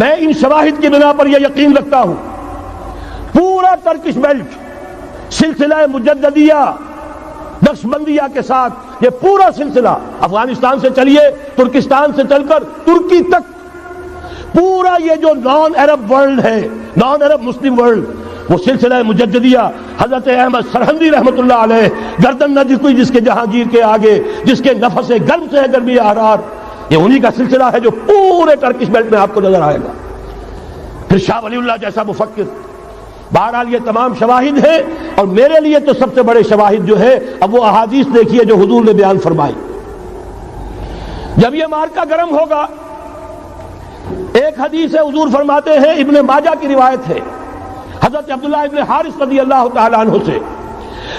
میں ان شواہد کی بنا پر یہ یقین رکھتا ہوں پورا ترکش بیلٹ سلسلہ مجددیہ نقشبندیہ کے ساتھ یہ پورا سلسلہ افغانستان سے چلیے ترکستان سے چل کر ترکی تک پورا یہ جو نان عرب ورلڈ ہے نان عرب مسلم ورلڈ وہ سلسلہ مجددیہ حضرت احمد سرہندی رحمت اللہ علیہ گردن نہ جھکی جس کے جہانگیر کے آگے جس کے نفس گرم سے ہے گرمی احرار یہ انہی کا سلسلہ ہے جو پورے ٹرکش بیلٹ میں آپ کو نظر آئے گا. پھر شاہ ولی اللہ جیسا مفکر. بہرحال یہ تمام شواہد ہیں اور میرے لیے تو سب سے بڑے شواہد جو ہے اب وہ احادیث دیکھیے جو حضور نے بیان فرمائی. جب یہ مارکا گرم ہوگا ایک حدیث ہے حضور فرماتے ہیں ابن ماجہ کی روایت ہے حضرت عبداللہ ابن حارث رضی اللہ تعالی عنہ سے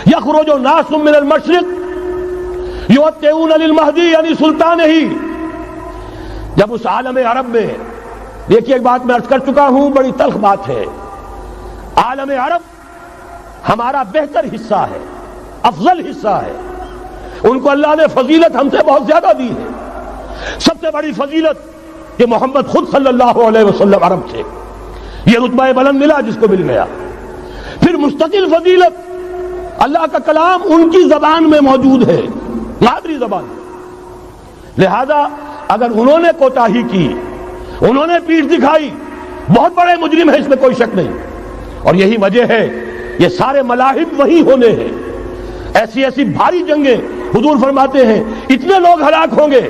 یخرج ناس من المشرق یؤتون للمہدی یعنی سلطان ہی. جب اس عالم عرب میں دیکھیے ایک بات میں عرض کر چکا ہوں بڑی تلخ بات ہے عالم عرب ہمارا بہتر حصہ ہے افضل حصہ ہے ان کو اللہ نے فضیلت ہم سے بہت زیادہ دی ہے. سب سے بڑی فضیلت کہ محمد خود صلی اللہ علیہ وسلم عرب تھے یہ رتبہ بلند ملا جس کو مل گیا. پھر مستقل فضیلت اللہ کا کلام ان کی زبان میں موجود ہے مادری زبان. لہذا اگر انہوں نے کوتاہی کی انہوں نے پیٹھ دکھائی بہت بڑے مجرم ہیں اس میں کوئی شک نہیں. اور یہی وجہ ہے یہ سارے ملاحم وہی ہونے ہیں. ایسی ایسی بھاری جنگیں حضور فرماتے ہیں اتنے لوگ ہلاک ہوں گے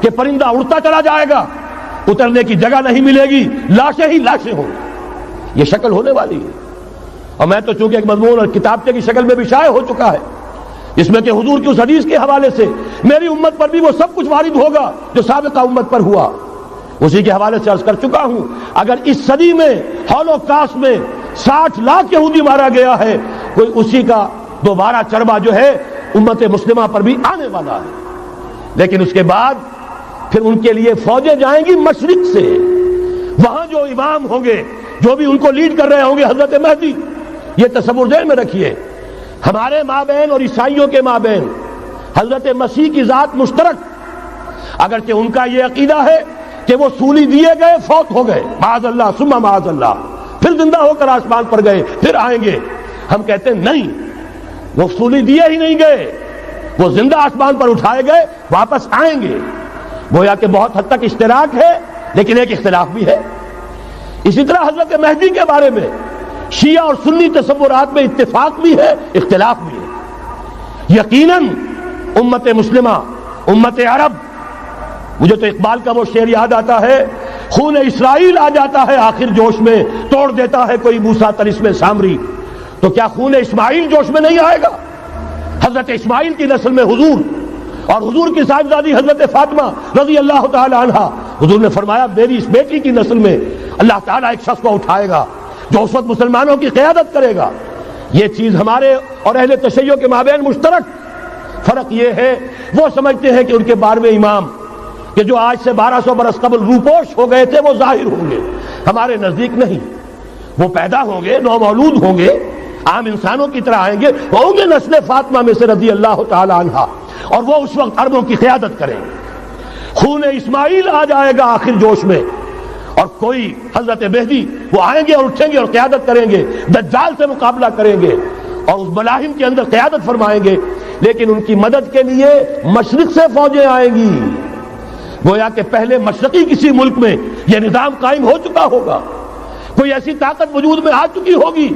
کہ پرندہ اڑتا چلا جائے گا اترنے کی جگہ نہیں ملے گی لاشیں ہی لاشیں ہوں گی. یہ شکل ہونے والی ہے. اور میں تو چونکہ ایک مضمون اور کتابچے کی شکل میں بھی شائع ہو چکا ہے اس میں کہ حضور کی اس حدیث کے حوالے سے میری امت پر بھی وہ سب کچھ وارد ہوگا جو سابقہ امت پر ہوا اسی کے حوالے سے عرض کر چکا ہوں. اگر اس صدی میں ہولوکاسٹ میں 60 لاکھ یہودی مارا گیا ہے کوئی اسی کا دوبارہ چربہ جو ہے امت مسلمہ پر بھی آنے والا ہے. لیکن اس کے بعد پھر ان کے لیے فوجیں جائیں گی مشرق سے وہاں جو امام ہوں گے جو بھی ان کو لیڈ کر رہے ہوں گے حضرت مہدی. یہ تصور ذہن میں رکھیے ہمارے مابین اور عیسائیوں کے مابین حضرت مسیح کی ذات مشترک اگرچہ ان کا یہ عقیدہ ہے کہ وہ سولی دیے گئے فوت ہو گئے معاذ اللہ ثم معاذ اللہ پھر زندہ ہو کر آسمان پر گئے پھر آئیں گے. ہم کہتے ہیں نہیں وہ سولی دیے ہی نہیں گئے وہ زندہ آسمان پر اٹھائے گئے واپس آئیں گے. گویا کہ بہت حد تک اشتراک ہے لیکن ایک اختلاف بھی ہے. اسی طرح حضرت مہدی کے بارے میں شیعہ اور سنی تصورات میں اتفاق بھی ہے اختلاف بھی ہے. یقیناً امت مسلمہ امت عرب مجھے تو اقبال کا وہ شعر یاد آتا ہے خون اسرائیل آ جاتا ہے آخر جوش میں توڑ دیتا ہے کوئی موسیٰ طلسم سامری. تو کیا خون اسماعیل جوش میں نہیں آئے گا؟ حضرت اسماعیل کی نسل میں حضور اور حضور کی صاحبزادی حضرت فاطمہ رضی اللہ تعالی عنہا حضور نے فرمایا میری اس بیٹی کی نسل میں اللہ تعالیٰ ایک شخص کو اٹھائے گا جو اس وقت مسلمانوں کی قیادت کرے گا. یہ چیز ہمارے اور اہل تشیع کے مابین مشترک. فرق یہ ہے وہ سمجھتے ہیں کہ ان کے 12ویں امام کہ جو آج سے 1200 برس قبل روپوش ہو گئے تھے وہ ظاہر ہوں گے. ہمارے نزدیک نہیں وہ پیدا ہوں گے نو مولود ہوں گے عام انسانوں کی طرح آئیں گے ہوں گے نسل فاطمہ میں سے رضی اللہ تعالی عنہا اور وہ اس وقت عربوں کی قیادت کریں گے. خون اسماعیل آ جائے گا آخر جوش میں اور کوئی حضرت مہدی وہ آئیں گے اور اٹھیں گے اور قیادت کریں گے دجال سے مقابلہ کریں گے اور اس ملاحم کے اندر قیادت فرمائیں گے. لیکن ان کی مدد کے لیے مشرق سے فوجیں آئیں گی. گویا کہ پہلے مشرقی کسی ملک میں یہ نظام قائم ہو چکا ہوگا کوئی ایسی طاقت وجود میں آ چکی ہوگی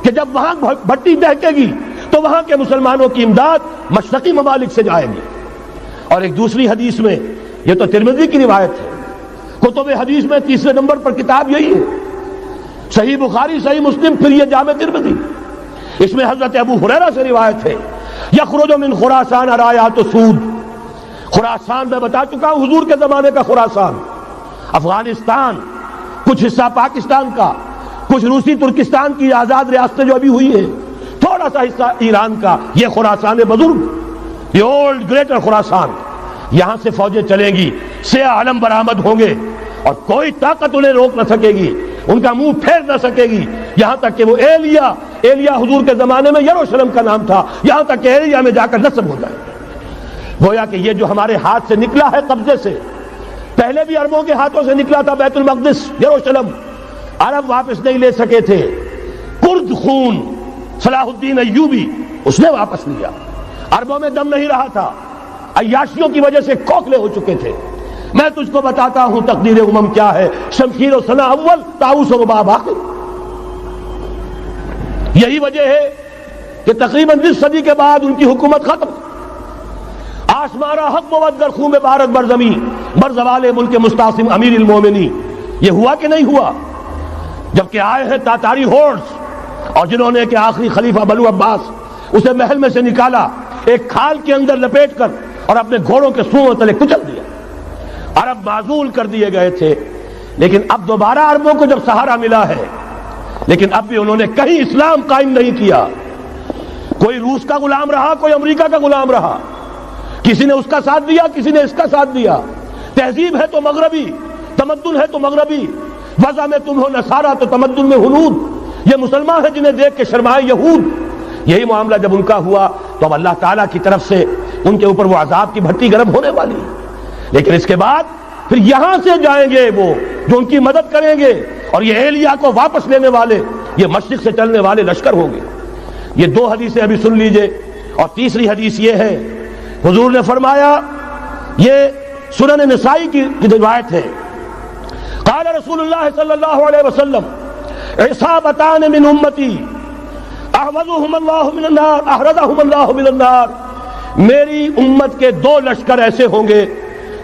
کہ جب وہاں بھٹی دہکے گی تو وہاں کے مسلمانوں کی امداد مشرقی ممالک سے جائے گی. اور ایک دوسری حدیث میں یہ تو ترمذی کی روایت ہے کتب حدیث میں تیسرے نمبر پر کتاب یہی ہے صحیح بخاری صحیح مسلم پھر یہ جامع ترمذی. اس میں حضرت ابو ہریرہ سے روایت ہے یخرج من خراسان رایات سود. خراسان میں بتا چکا ہوں حضور کے زمانے کا خراسان افغانستان کچھ حصہ پاکستان کا کچھ روسی ترکستان کی آزاد ریاستیں جو ابھی ہوئی ہیں تھوڑا سا حصہ ایران کا یہ خراسان بزرگ یہ اولڈ گریٹر خراسان. یہاں سے فوجیں چلیں گی سیاہ علم برآمد ہوں گے اور کوئی طاقت انہیں روک نہ سکے گی ان کا منہ پھیر نہ سکے گی یہاں تک کہ وہ ایلیا حضور کے زمانے میں یروشلم کا نام تھا یہاں تک کہ ایلیا میں جا کر نصب ہو جائے. گویا کہ یہ جو ہمارے ہاتھ سے نکلا ہے قبضے سے پہلے بھی عربوں کے ہاتھوں سے نکلا تھا بیت المقدس یروشلم، عرب واپس نہیں لے سکے تھے۔ کرد خون صلاح الدین ایوبی اس نے واپس لیا، عربوں میں دم نہیں رہا تھا، عیاشیوں کی وجہ سے کھوکھلے ہو چکے تھے۔ میں تجھ کو بتاتا ہوں تقدیر امم کیا ہے، شمشیر و سنا اول، طاؤس و رباب آخر۔ یہی وجہ ہے کہ تقریباً 20 صدی کے بعد ان کی حکومت ختم۔ آشمارا حق موت گر خون بھارت بر زمین بر زوال ملک مستعصم امیر المومنین، یہ ہوا کہ نہیں ہوا؟ جبکہ آئے ہیں تاتاری ہورس، اور جنہوں نے کہ آخری خلیفہ بنو عباس اسے محل میں سے نکالا، ایک کھال کے اندر لپیٹ کر اور اپنے گھوڑوں کے سونوں تلے کچل دیا۔ عرب معزول کر دیے گئے تھے، لیکن اب دوبارہ عربوں کو جب سہارا ملا ہے، لیکن اب بھی انہوں نے کہیں اسلام قائم نہیں کیا۔ کوئی روس کا غلام رہا، کوئی امریکہ کا غلام رہا، کسی نے اس کا ساتھ دیا، کسی نے اس کا ساتھ دیا۔ تہذیب ہے تو مغربی، تمدن ہے تو مغربی، وضع میں تم ہو نصارہ تو تمدن میں ہنود، یہ مسلمان ہیں جنہیں دیکھ کے شرمائے یہود۔ یہی معاملہ جب ان کا ہوا تو اب اللہ تعالیٰ کی طرف سے ان کے اوپر وہ عذاب کی بھٹی گرم ہونے والی ہے۔ لیکن اس کے بعد پھر یہاں سے جائیں گے وہ جو ان کی مدد کریں گے، اور یہ ایلیا کو واپس لینے والے، یہ مشرق سے چلنے والے لشکر ہوں گے۔ یہ دو حدیثیں ابھی سن لیجئے، اور تیسری حدیث یہ ہے، حضور نے فرمایا، یہ سنن نسائی کی روایت ہے، قال رسول اللہ صلی اللہ علیہ وسلم عصابتان من امتی احرزهم اللہ من النار، میری امت کے دو لشکر ایسے ہوں گے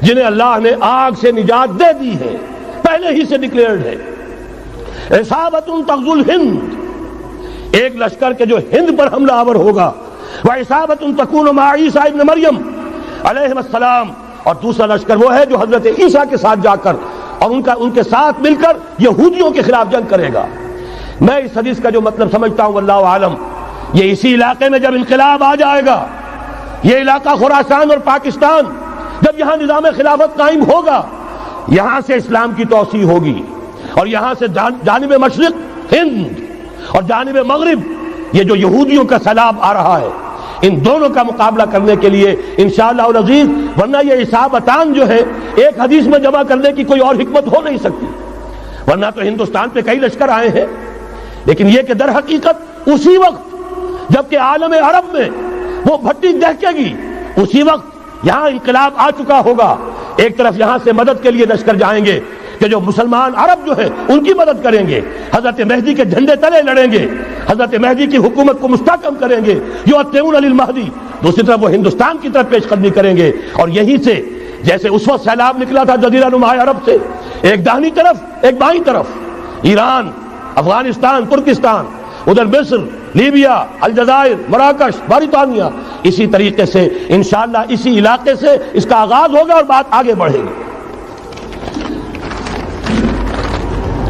جنہیں اللہ نے آگ سے نجات دے دی ہے، پہلے ہی سے ڈکلیئرڈ ہے۔ عصابت تغزو الہند، ایک لشکر کے جو ہند پر حملہ آور ہوگا، وعصابت تکون مع عیسیٰ ابن مریم علیہ السلام، اور دوسرا لشکر وہ ہے جو حضرت عیسیٰ کے ساتھ جا کر اور ان کے ساتھ مل کر یہودیوں کے خلاف جنگ کرے گا۔ میں اس حدیث کا جو مطلب سمجھتا ہوں واللہ عالم، یہ اسی علاقے میں جب انقلاب آ جائے گا، یہ علاقہ خراسان اور پاکستان، جب یہاں نظام خلافت قائم ہوگا، یہاں سے اسلام کی توسیع ہوگی، اور یہاں سے جانب مشرق ہند اور جانب مغرب یہ جو یہودیوں کا سیلاب آ رہا ہے، ان دونوں کا مقابلہ کرنے کے لیے انشاءاللہ العزیز، ورنہ یہ عصابتان جو ہے ایک حدیث میں جمع کرنے کی کوئی اور حکمت ہو نہیں سکتی، ورنہ تو ہندوستان پہ کئی لشکر آئے ہیں، لیکن یہ کہ در حقیقت اسی وقت جبکہ عالم عرب میں وہ بھٹی دہکے گی، اسی وقت یہاں انقلاب آ چکا ہوگا۔ ایک طرف یہاں سے مدد کے لیے لشکر جائیں گے کہ جو مسلمان عرب جو ہے ان کی مدد کریں گے، حضرت مہدی کے جھنڈے تلے لڑیں گے، حضرت مہدی کی حکومت کو مستحکم کریں گے، یؤتون للمہدی، دوسری طرف وہ ہندوستان کی طرف پیش قدمی کریں گے، اور یہیں سے جیسے اس وقت سیلاب نکلا تھا جزیرہ نما عرب سے، ایک داہنی طرف ایک بائیں طرف، ایران، افغانستان، ترکستان، ادھر مصر، لیبیا، الجزائر، مراکش، موریتانیہ، اسی طریقے سے انشاءاللہ اسی علاقے سے اس کا آغاز ہوگا اور بات آگے بڑھے گی۔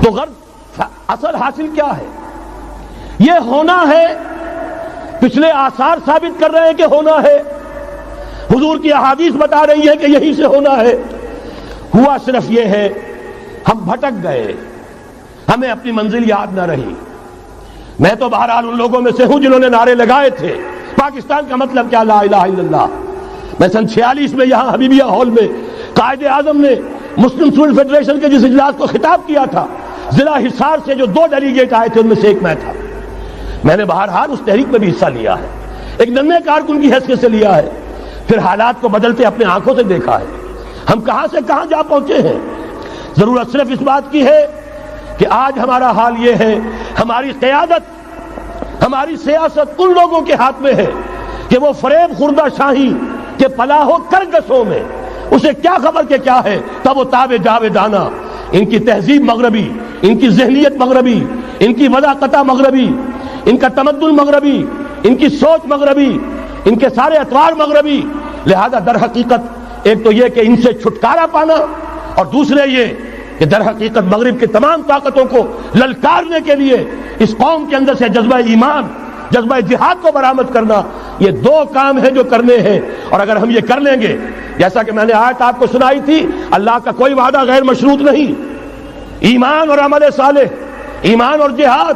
تو غرض اصل حاصل کیا ہے؟ یہ ہونا ہے، پچھلے آثار ثابت کر رہے ہیں کہ ہونا ہے، حضور کی احادیث بتا رہی ہے کہ یہی سے ہونا ہے۔ ہوا صرف یہ ہے ہم بھٹک گئے، ہمیں اپنی منزل یاد نہ رہی۔ میں تو بہرحال ان لوگوں میں سے ہوں جنہوں نے نعرے لگائے تھے پاکستان کا مطلب کیا، لا الہ الا اللہ۔ میں سن 46 میں یہاں حبیبیہ ہال میں قائد اعظم نے مسلم اسٹوڈنٹ فیڈریشن کے جس اجلاس کو خطاب کیا تھا، ضلع حصار سے جو 2 ڈیلیگیٹ آئے تھے ان میں سے ایک میں تھا۔ میں نے بہرحال اس تحریک میں بھی حصہ لیا ہے، ایک ننھے کارکن کی حیثیت سے لیا ہے، پھر حالات کو بدلتے اپنے آنکھوں سے دیکھا ہے، ہم کہاں سے کہاں جا پہنچے ہیں۔ ضرورت صرف اس بات کی ہے کہ آج ہمارا حال یہ ہے، ہماری قیادت، ہماری سیاست ان لوگوں کے ہاتھ میں ہے کہ وہ فریب خوردہ شاہی کے پلاح و کرگسوں میں اسے کیا خبر کہ کیا ہے، تب وہ تاب جاویدانہ، ان کی تہذیب مغربی، ان کی ذہنیت مغربی، ان کی وضاقتہ مغربی، ان کا تمدن مغربی، ان کی سوچ مغربی، ان کے سارے اطوار مغربی۔ لہذا در حقیقت ایک تو یہ کہ ان سے چھٹکارا پانا، اور دوسرے یہ کہ در حقیقت مغرب کی تمام طاقتوں کو للکارنے کے لیے اس قوم کے اندر سے جذبہ ایمان، جذبہ جہاد کو برآمد کرنا، یہ 2 کام ہیں جو کرنے ہیں، اور اگر ہم یہ کر لیں گے، جیسا کہ میں نے آیت آپ کو سنائی تھی، اللہ کا کوئی وعدہ غیر مشروط نہیں، ایمان اور عمل صالح، ایمان اور جہاد،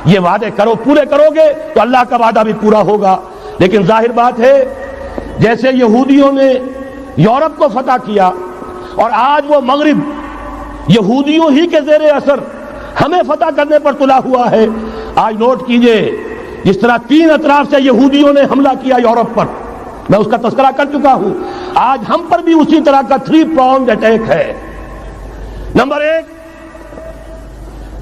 یہ وعدے پورے کرو گے تو اللہ کا وعدہ بھی پورا ہوگا۔ لیکن ظاہر بات ہے جیسے یہودیوں نے یورپ کو فتح کیا اور آج وہ مغرب یہودیوں ہی کے زیر اثر ہمیں فتح کرنے پر تلا ہوا ہے۔ آج نوٹ کیجئے، جس طرح 3 اطراف سے یہودیوں نے حملہ کیا یورپ پر، میں اس کا تذکرہ کر چکا ہوں، آج ہم پر بھی اسی طرح کا 3 pronged اٹیک ہے۔ نمبر 1،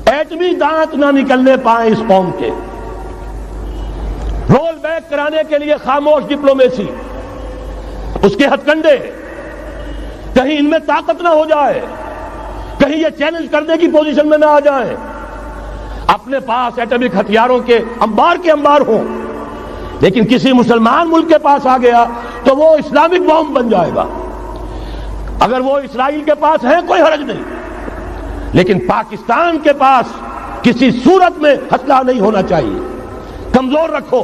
ایٹمی دانت نہ نکلنے پائیں اس قوم کے، رول بیک کرانے کے لیے خاموش ڈپلومیسی، اس کے ہتھ کنڈے، کہیں ان میں طاقت نہ ہو جائے، کہیں یہ چیلنج کرنے کی پوزیشن میں نہ آ جائیں، اپنے پاس ایٹمک ہتھیاروں کے انبار ہوں، لیکن کسی مسلمان ملک کے پاس آ گیا تو وہ اسلامک بام بن جائے گا۔ اگر وہ اسرائیل کے پاس ہے کوئی حرج نہیں، لیکن پاکستان کے پاس کسی صورت میں ہتھیار نہیں ہونا چاہیے۔ کمزور رکھو،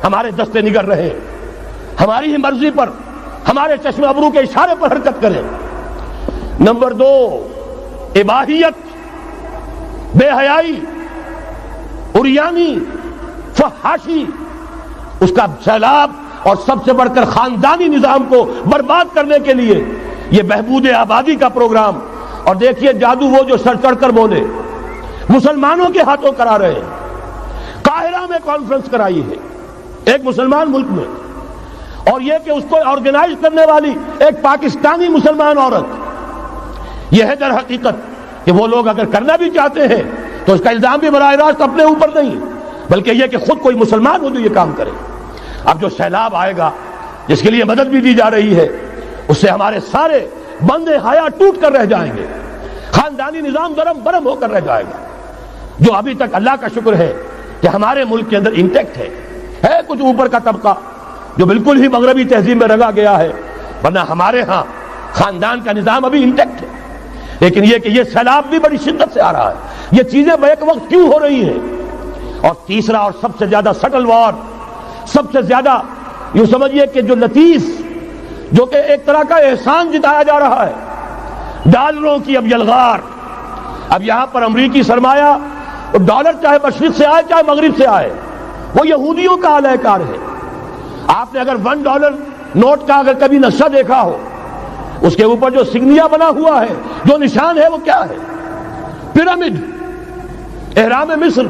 ہمارے دستے نگر رہے، ہماری ہی مرضی پر، ہمارے چشم ابرو کے اشارے پر حرکت کریں۔ نمبر 2، اباحیت، بے حیائی، عریانی، فحاشی، اس کا سیلاب، اور سب سے بڑھ کر خاندانی نظام کو برباد کرنے کے لیے یہ بہبود آبادی کا پروگرام۔ اور دیکھیے جادو وہ جو سر چڑھ کر بولے، مسلمانوں کے ہاتھوں کرا رہے ہیں۔ قاہرہ میں کانفرنس کرائی ہے ایک مسلمان ملک میں، اور یہ کہ اس کو آرگنائز کرنے والی ایک پاکستانی مسلمان عورت۔ یہ ہے در حقیقت کہ وہ لوگ اگر کرنا بھی چاہتے ہیں تو اس کا الزام بھی براہ راست اپنے اوپر نہیں، بلکہ یہ کہ خود کوئی مسلمان ہو جو یہ کام کرے۔ اب جو سیلاب آئے گا، جس کے لیے مدد بھی دی جا رہی ہے، اس سے ہمارے سارے بندے حیا ٹوٹ کر رہ جائیں گے، خاندانی نظام درم برم ہو کر رہ جائے گا۔ جو ابھی تک اللہ کا شکر ہے کہ ہمارے ملک کے اندر انٹیکٹ ہے کچھ اوپر کا طبقہ جو بالکل ہی مغربی تہذیب میں رنگا گیا ہے، ورنہ ہمارے ہاں خاندان کا نظام ابھی انٹیکٹ ہے۔ لیکن یہ کہ یہ سیلاب بھی بڑی شدت سے آ رہا ہے، یہ چیزیں بیک وقت کیوں ہو رہی ہیں؟ اور تیسرا اور سب سے زیادہ سٹل وار، سب سے زیادہ یوں سمجھیے کہ جو لطیف، جو کہ ایک طرح کا احسان جتایا جا رہا ہے، ڈالروں کی اب یلغار۔ اب یہاں پر امریکی سرمایہ، ڈالر چاہے مشرق سے آئے چاہے مغرب سے آئے، وہ یہودیوں کا اعلی کار ہے۔ آپ نے اگر $1 نوٹ کا اگر کبھی نقشہ دیکھا ہو، اس کے اوپر جو سگنیا بنا ہوا ہے، جو نشان ہے، وہ کیا ہے؟ پیرامڈ، احرام مصر۔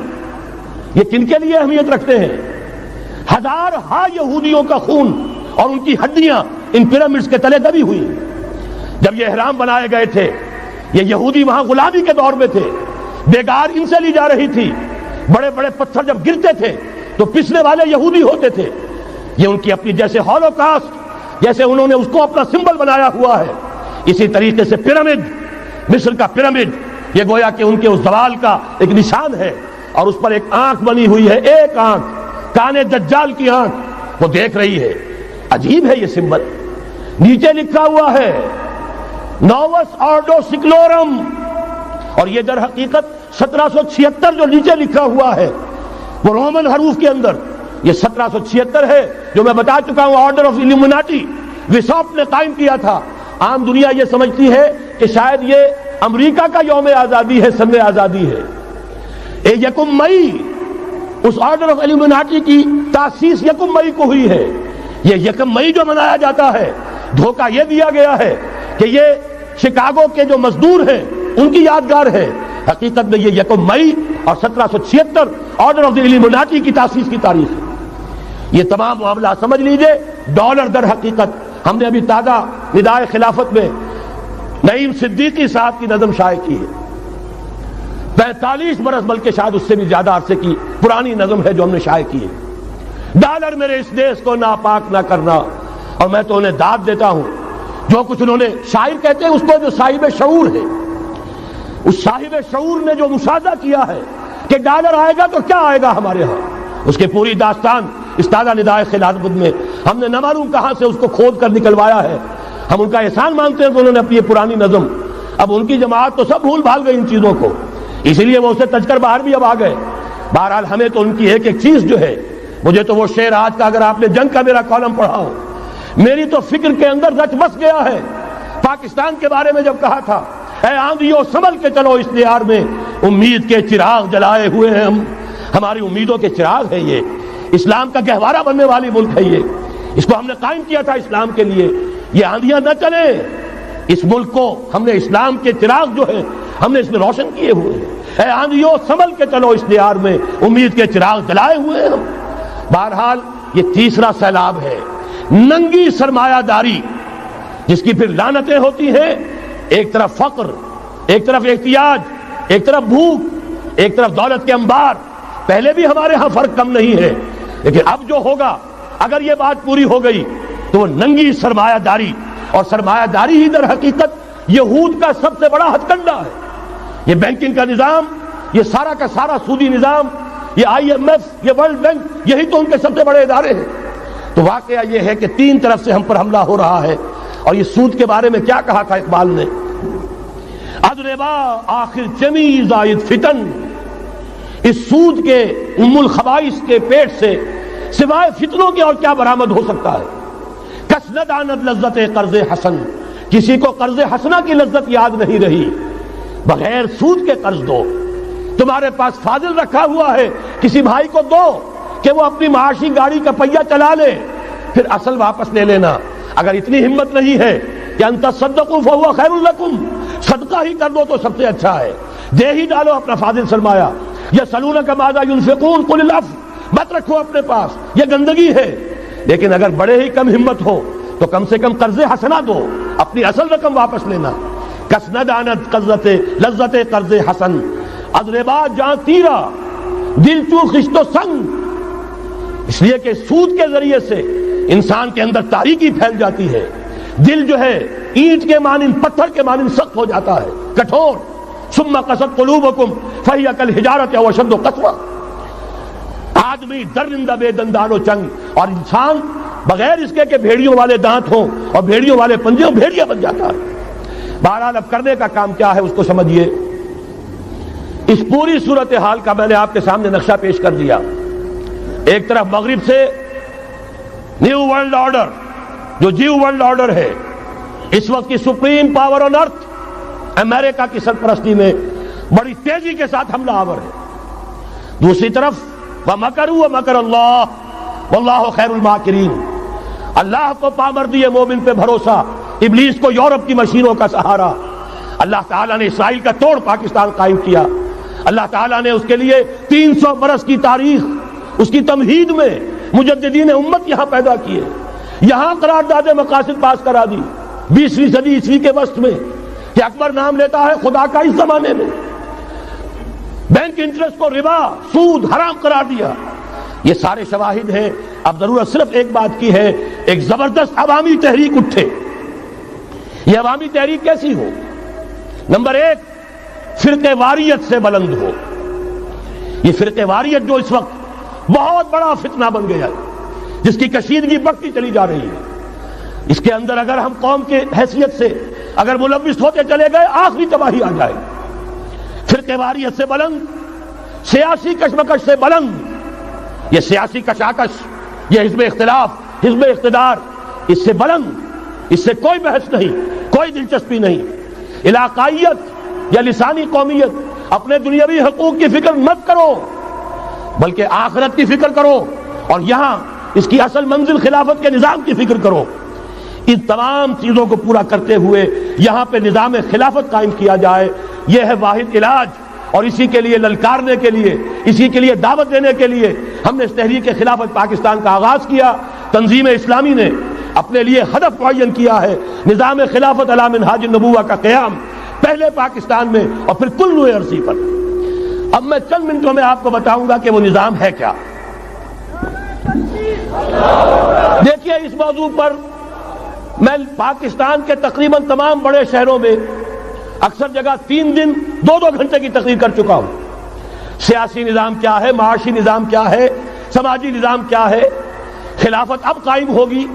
یہ کن کے لیے اہمیت رکھتے ہیں؟ ہزارہا یہودیوں کا خون اور ان کی ہڈیاں ان پیرامڈز کے تلے دبی ہوئی۔ جب یہ احرام بنائے گئے تھے، یہ یہودی وہاں غلامی کے دور میں تھے، بیگار ان سے لی جا رہی تھی، بڑے بڑے پتھر جب گرتے تھے تو پسنے والے یہودی ہوتے تھے۔ یہ ان کی اپنی جیسے ہولوکاسٹ، جیسے انہوں نے اس کو اپنا سمبل بنایا ہوا ہے، اسی طریقے سے پیرامڈ، مصر کا پیرامڈ، یہ گویا کہ ان کے اس زوال کا ایک نشان ہے، اور اس پر ایک آنکھ بنی ہوئی ہے، ایک آنکھ، کانے دجال کی آنکھ، وہ دیکھ رہی ہے۔ عجیب ہے یہ سمبل۔ نیچے لکھا ہوا ہے نووس آرڈو سکلورم، اور یہ در حقیقت 1776 جو نیچے لکھا ہوا ہے وہ رومن حروف کے اندر یہ 1776 ہے، جو میں بتا چکا ہوں آرڈر آف ایلومیناٹی وساپ نے قائم کیا تھا۔ عام دنیا یہ سمجھتی ہے کہ شاید یہ امریکہ کا یوم آزادی ہے، سن آزادی ہے۔ 1 مئی اس آرڈر آف ایلومیناٹی کی تاسیس 1 مئی کو ہوئی ہے۔ یہ 1 مئی جو منایا جاتا ہے، دھوکہ یہ دیا گیا ہے کہ یہ شکاگو کے جو مزدور ہیں ان کی یادگار ہے۔ حقیقت میں یہ 1 مئی اور 1776 آرڈر آف دی ایلومیناٹی کی تاسیس کی تاریخ ہے۔ یہ تمام معاملہ سمجھ لیجئے۔ ڈالر در حقیقت ہم نے ابھی تازہ ندائے خلافت میں نعیم صدیقی صاحب کی نظم شائع کی ہے، 45 برس بلکہ شاید اس سے بھی زیادہ عرصے کی پرانی نظم ہے جو ہم نے شائع کی ہے۔ ڈالر میرے اس دیش کو ناپاک نہ کرنا، اور میں تو انہیں داد دیتا ہوں جو کچھ انہوں نے، شاعر کہتے ہیں اس کو جو صاحب شعور ہے، اس صاحب شعور نے جو مشاہدہ کیا ہے کہ ڈالر آئے گا تو کیا آئے گا ہمارے ہاں، اس کے پوری داستان اس تازہ ندائے خلافت میں ہم نے نہ معلوم کہاں سے اس کو کھود کر نکلوایا ہے۔ ہم ان کا احسان مانتے ہیں کہ انہوں نے اپنی یہ پرانی نظم، اب ان کی جماعت تو سب بھول بھال گئی ان چیزوں کو، اسی لیے وہ اسے تج کر باہر بھی اب آ گئے۔ بہرحال ہمیں تو ان کی ایک ایک چیز جو ہے، مجھے تو وہ شعر آج کا اگر آپ نے جنگ کا میرا کالم پڑھا ہو، میری تو فکر کے اندر رچ بس گیا ہے۔ پاکستان کے بارے میں جب کہا تھا، اے آندھیوں سنبھل کے چلو اس دیار میں، امید کے چراغ جلائے ہوئے ہیں ہم، ہماری امیدوں کے چراغ ہے یہ، اسلام کا گہوارہ بننے والی ملک ہے یہ، اس کو ہم نے قائم کیا تھا اسلام کے لیے۔ یہ آندھیاں نہ چلیں، اس ملک کو ہم نے اسلام کے چراغ جو ہے ہم نے اس میں روشن کیے ہوئے ہیں، اے آندھیوں سنبھل کے چلو اس دیار میں، امید کے چراغ جلائے ہوئے ہیں ہم۔ بہرحال یہ تیسرا سیلاب ہے، ننگی سرمایہ داری، جس کی پھر لعنتیں ہوتی ہیں، ایک طرف فقر، ایک طرف احتیاج، ایک طرف بھوک، ایک طرف دولت کے انبار۔ پہلے بھی ہمارے ہاں فرق کم نہیں ہے، لیکن اب جو ہوگا اگر یہ بات پوری ہو گئی تو وہ ننگی سرمایہ داری، اور سرمایہ داری ہی در حقیقت یہود کا سب سے بڑا ہتھ کنڈا ہے۔ یہ بینکنگ کا نظام، یہ سارا کا سارا سودی نظام، یہ IMF، یہ ورلڈ بینک، یہی تو ان کے سب سے بڑے ادارے ہیں۔ تو واقعہ یہ ہے کہ تین طرف سے ہم پر حملہ ہو رہا ہے۔ اور یہ سود کے بارے میں کیا کہا تھا اقبال نے؟ ادربا آخر چمی زائد فتن، اس سود کے ام الخبائث کے پیٹ سے سوائے فتنوں کے اور کیا برآمد ہو سکتا ہے؟ کس نہ داند لذت قرض حسن، کسی کو قرض حسنہ کی لذت یاد نہیں رہی، بغیر سود کے قرض دو۔ تمہارے پاس فاضل رکھا ہوا ہے، کسی بھائی کو دو کہ وہ اپنی معاشی گاڑی کا پہیہ چلا لے، پھر اصل واپس لے لینا۔ اگر اتنی ہمت نہیں ہے کہ ان تصدقوا فهو خیر لکم، صدقہ ہی کر دو تو سب سے اچھا ہے، دے ہی ڈالو اپنا فاضل سرمایہ۔ یسألونک ماذا ينفقون قل العفو، مت رکھو اپنے پاس، یہ گندگی ہے۔ لیکن اگر بڑے ہی کم ہمت ہو تو کم سے کم قرض حسنہ دو، اپنی اصل رقم واپس لینا۔ کس نہ داند لذت قرض حسن، ادربا جاں تیرا دل تو خشت و سنگ، اس لیے کہ سود کے ذریعے سے انسان کے اندر تاریکی پھیل جاتی ہے، دل جو ہے اینٹ کے مانند، پتھر کے مانند سخت ہو جاتا ہے، کٹھور۔ ثم قست قلوبکم فہی کالحجارۃ او اشد قسوۃ، آدمی درندہ بے دندان و چنگ، اور انسان بغیر اس کے کہ بھیڑیوں والے دانت ہوں اور بھیڑیوں والے پنجے ہوں، بھیڑیا بن جاتا ہے۔ بہرحال اب کرنے کا کام کیا ہے اس کو سمجھیے۔ اس پوری صورتحال کا میں نے آپ کے سامنے نقشہ پیش کر دیا۔ ایک طرف مغرب سے نیو ورلڈ آرڈر، جو جیو ورلڈ آرڈر ہے، اس وقت کی سپریم پاور آن ارتھ، امریکہ کی سرپرستی میں بڑی تیزی کے ساتھ حملہ آور ہے۔ دوسری طرف وَمَكَرُوا وَمَكَرَ اللَّهُ وَاللَّهُ خَيْرُ الْمَاكِرِينَ، اللہ کو پامردی مومن پہ بھروسہ، ابلیس کو یورپ کی مشینوں کا سہارا۔ اللہ تعالیٰ نے اسرائیل کا توڑ پاکستان قائم کیا، اللہ تعالیٰ نے اس کے لیے 300 برس کی تاریخ، اس کی تمہید میں مجددین امت یہاں پیدا کیے، یہاں قرارداد مقاصد پاس کرا دی 20ویں صدی عیسوی کے وسط میں، کہ اکبر نام لیتا ہے خدا کا اس زمانے میں، بینک انٹرسٹ کو ربا، سود حرام قرار دیا۔ یہ سارے شواہد ہیں۔ اب ضرورت صرف ایک بات کی ہے، ایک زبردست عوامی تحریک اٹھے۔ یہ عوامی تحریک کیسی ہو؟ نمبر ایک، فرقہ واریت سے بلند ہو۔ یہ فرقہ واریت جو اس وقت بہت بڑا فتنہ بن گیا ہے، جس کی کشیدگی بڑھتی چلی جا رہی ہے، اس کے اندر اگر ہم قوم کے حیثیت سے اگر ملوث ہوتے چلے گئے، آخری تباہی آ جائے۔ فرقہ واریت سے بلند، سیاسی کشمکش سے بلند، یہ سیاسی کشاکش، یہ حزب اختلاف، حزب اقتدار، اس سے بلند، اس سے کوئی بحث نہیں، کوئی دلچسپی نہیں۔ علاقائیت یا لسانی قومیت، اپنے دنیاوی حقوق کی فکر مت کرو، بلکہ آخرت کی فکر کرو، اور یہاں اس کی اصل منزل خلافت کے نظام کی فکر کرو۔ ان تمام چیزوں کو پورا کرتے ہوئے یہاں پہ نظام خلافت قائم کیا جائے، یہ ہے واحد علاج۔ اور اسی کے لیے للکارنے کے لیے، اسی کے لیے دعوت دینے کے لیے ہم نے اس تحریک خلافت پاکستان کا آغاز کیا۔ تنظیم اسلامی نے اپنے لیے ہدف معین کیا ہے، نظام خلافت علی منہاج النبوہ کا قیام، پہلے پاکستان میں اور پھر کل نوع عرصی پر۔ اب میں چند منٹوں میں آپ کو بتاؤں گا کہ وہ نظام ہے کیا۔ دیکھیے، اس موضوع پر میں پاکستان کے تقریباً تمام بڑے شہروں میں اکثر جگہ 3 دن 2 گھنٹے کی تقریر کر چکا ہوں۔ سیاسی نظام کیا ہے، معاشی نظام کیا ہے، سماجی نظام کیا ہے۔ خلافت اب قائم ہوگی،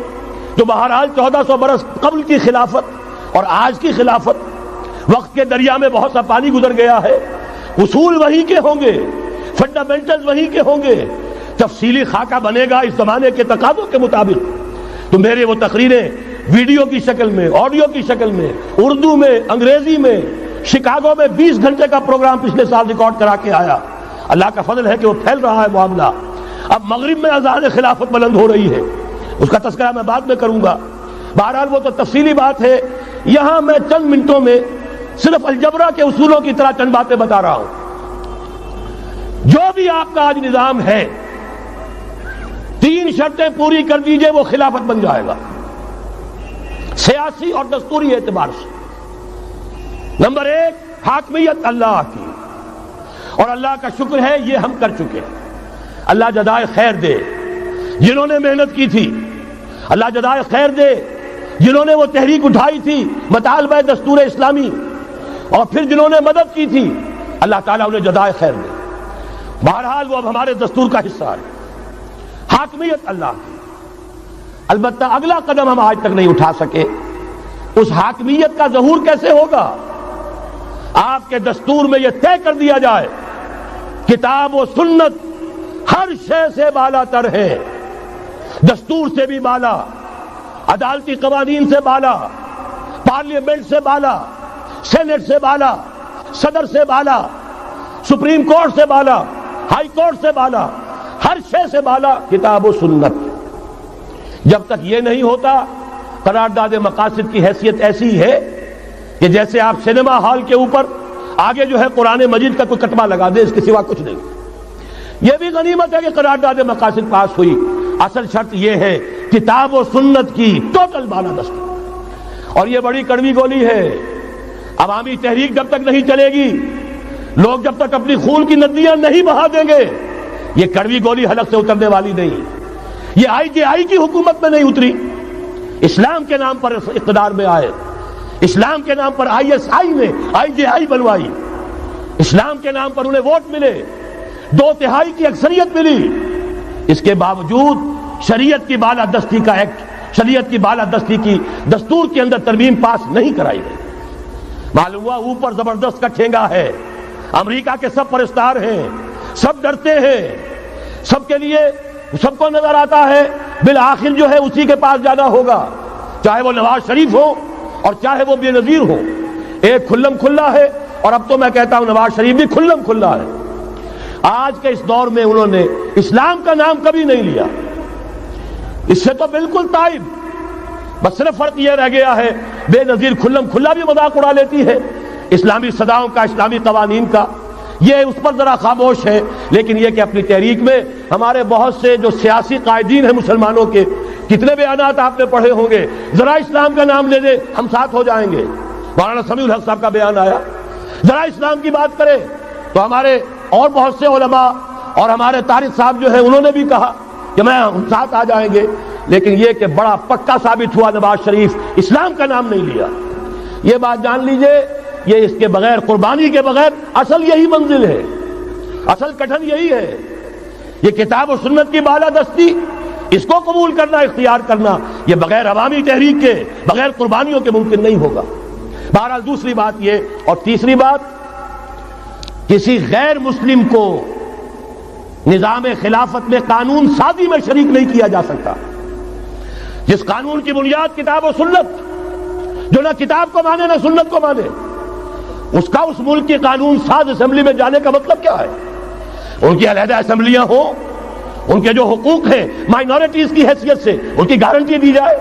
جو بہرحال 1400 برس قبل کی خلافت اور آج کی خلافت، وقت کے دریا میں بہت سا پانی گزر گیا ہے، اصول وہی کے ہوں گے، فنڈامنٹلز وہی کے ہوں گے، تفصیلی خاکہ بنے گا اس زمانے کے تقاضوں کے مطابق۔ تو میرے وہ تقریریں ویڈیو کی شکل میں، آڈیو کی شکل میں، اردو میں، انگریزی میں، شکاگو میں 20 گھنٹے کا پروگرام پچھلے سال ریکارڈ کرا کے آیا۔ اللہ کا فضل ہے کہ وہ پھیل رہا ہے معاملہ۔ اب مغرب میں اذان خلافت بلند ہو رہی ہے، اس کا تذکرہ میں بعد میں کروں گا۔ بہرحال وہ تو تفصیلی بات ہے یہاں میں چند منٹوں میں صرف الجبرا کے اصولوں کی طرح چند باتیں بتا رہا ہوں. جو بھی آپ کا آج نظام ہے 3 شرطیں پوری کر دیجئے وہ خلافت بن جائے گا سیاسی اور دستوری اعتبار سے. نمبر 1 حاکمیت اللہ کی، اور اللہ کا شکر ہے یہ ہم کر چکے ہیں. اللہ جزائے خیر دے جنہوں نے محنت کی تھی، اللہ جزائے خیر دے جنہوں نے وہ تحریک اٹھائی تھی مطالبہ دستور اسلامی، اور پھر جنہوں نے مدد کی تھی اللہ تعالیٰ انہیں جزائے خیر دے. بہرحال وہ اب ہمارے دستور کا حصہ ہے. حاکمیت اللہ کی. البتہ اگلا قدم ہم آج تک نہیں اٹھا سکے. اس حاکمیت کا ظہور کیسے ہوگا؟ آپ کے دستور میں یہ طے کر دیا جائے کتاب و سنت ہر شے سے بالا تر ہے، دستور سے بھی بالا، عدالتی قوانین سے بالا، پارلیمنٹ سے بالا، سینٹ سے بالا، صدر سے بالا، سپریم کورٹ سے بالا، ہائی کورٹ سے بالا، ہر شے سے بالا کتاب و سنت. جب تک یہ نہیں ہوتا قرارداد مقاصد کی حیثیت ایسی ہے کہ جیسے آپ سینما ہال کے اوپر آگے جو ہے قرآن مجید کا کوئی کتبہ لگا دیں، اس کے سوا کچھ نہیں. یہ بھی غنیمت ہے کہ قرارداد مقاصد پاس ہوئی. اصل شرط یہ ہے کتاب و سنت کی ٹوٹل بالادستی. اور یہ بڑی کڑوی گولی ہے. عوامی تحریک جب تک نہیں چلے گی، لوگ جب تک اپنی خون کی ندیاں نہیں بہا دیں گے، یہ کڑوی گولی حلق سے اترنے والی نہیں. یہ IJI کی حکومت میں نہیں اتری، اسلام کے نام پر اقتدار میں آئے، اسلام کے نام پر ISI نے IJI بنوائی، اسلام کے نام پر انہیں ووٹ ملے، 2/3 کی اکثریت ملی. اس کے باوجود شریعت کی بالادستی کا ایکٹ، شریعت کی بالادستی کی دستور کے اندر ترمیم پاس نہیں کرائی گئی. معلوم ہوا اوپر زبردست کا ٹھینگا ہے. امریکہ کے سب پرستار ہیں، سب ڈرتے ہیں، سب کے لیے سب کو نظر آتا ہے بالآخر جو ہے اسی کے پاس جانا ہوگا، چاہے وہ نواز شریف ہو اور چاہے وہ بے نظیر ہو. ایک کھلم کھلا ہے، اور اب تو میں کہتا ہوں نواز شریف بھی کھلم کھلا ہے. آج کے اس دور میں انہوں نے اسلام کا نام کبھی نہیں لیا، اس سے تو بالکل تائب. بس صرف فرق یہ رہ گیا ہے بے نظیر کھلم کھلا بھی مذاق اڑا لیتی ہے اسلامی صداؤں کا، اسلامی قوانین کا. یہ اس پر ذرا خاموش ہے. لیکن یہ کہ اپنی تحریک میں ہمارے بہت سے جو سیاسی قائدین ہیں مسلمانوں کے، کتنے بیانات آپ نے پڑھے ہوں گے، ذرا اسلام کا نام لے دیں ہم ساتھ ہو جائیں گے. مولانا سمیع الحق صاحب کا بیان آیا، ذرا اسلام کی بات کرے تو ہمارے اور بہت سے علماء اور ہمارے طارق صاحب جو ہے انہوں نے بھی کہا کہ میں ہم ساتھ آ جائیں گے. لیکن یہ کہ بڑا پکا ثابت ہوا نواز شریف اسلام کا نام نہیں لیا. یہ بات جان لیجئے، یہ اس کے بغیر، قربانی کے بغیر اصل یہی منزل ہے، اصل کٹھن یہی ہے. یہ کتاب و سنت کی بالادستی، اس کو قبول کرنا، اختیار کرنا، یہ بغیر عوامی تحریک کے، بغیر قربانیوں کے ممکن نہیں ہوگا. بہرحال دوسری بات یہ، اور تیسری بات، کسی غیر مسلم کو نظام خلافت میں قانون سازی میں شریک نہیں کیا جا سکتا. جس قانون کی بنیاد کتاب و سنت، جو نہ کتاب کو مانے نہ سنت کو مانے، اس کا اس ملک کی قانون ساز اسمبلی میں جانے کا مطلب کیا ہے؟ ان کی علیحدہ اسمبلیاں ہوں، ان کے جو حقوق ہیں مائنورٹیز کی حیثیت سے ان کی گارنٹی دی جائے،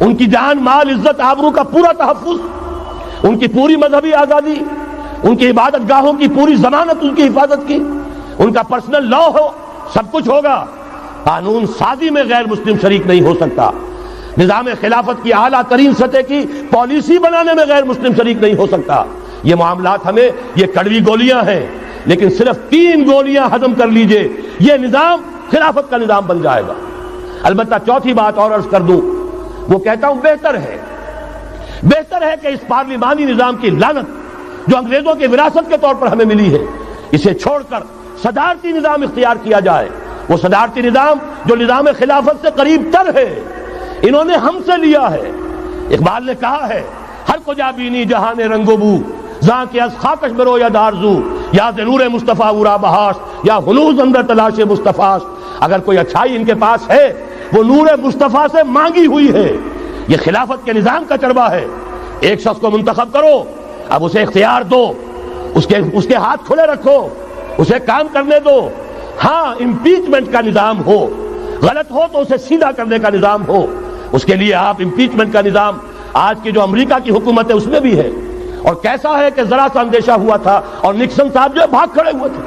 ان کی جان، مال، عزت، آبرو کا پورا تحفظ، ان کی پوری مذہبی آزادی، ان کی عبادت گاہوں کی پوری ضمانت، ان کی حفاظت کی، ان کا پرسنل لا ہو، سب کچھ ہوگا. قانون سازی میں غیر مسلم شریک نہیں ہو سکتا. نظام خلافت کی اعلیٰ ترین سطح کی پالیسی بنانے میں غیر مسلم شریک نہیں ہو سکتا. یہ معاملات ہمیں، یہ کڑوی گولیاں ہیں، لیکن صرف 3 گولیاں ہضم کر لیجئے، یہ نظام خلافت کا نظام بن جائے گا. البتہ چوتھی بات اور عرض کر دوں، وہ کہتا ہوں بہتر ہے کہ اس پارلیمانی نظام کی لعنت جو انگریزوں کی وراثت کے طور پر ہمیں ملی ہے، اسے چھوڑ کر صدارتی نظام اختیار کیا جائے. وہ صدارتی نظام جو نظام خلافت سے قریب تر ہے، انہوں نے ہم سے لیا ہے. اقبال نے کہا ہے، ہر کجا بینی جہان رنگ و بو، زاں کے از خاکش برو یا دارزو، یا نور مصطفیٰ اورا بہاش، یا ہنوز اندر تلاش مصطفیٰ. اگر کوئی اچھائی ان کے پاس ہے وہ نور مصطفیٰ سے مانگی ہوئی ہے. یہ خلافت کے نظام کا چربہ ہے. ایک شخص کو منتخب کرو، اب اسے اختیار دو، اس کے ہاتھ کھلے رکھو، اسے کام کرنے دو. ہاں امپیچمنٹ کا نظام ہو، غلط ہو تو اسے سیدھا کرنے کا نظام ہو. اس کے لیے آپ امپیچمنٹ کا نظام آج کی جو امریکہ کی حکومت ہے اس میں بھی ہے. اور کیسا ہے کہ ذرا سا اندیشہ ہوا تھا اور نکسن صاحب جو ہے بھاگ کھڑے ہوئے تھے.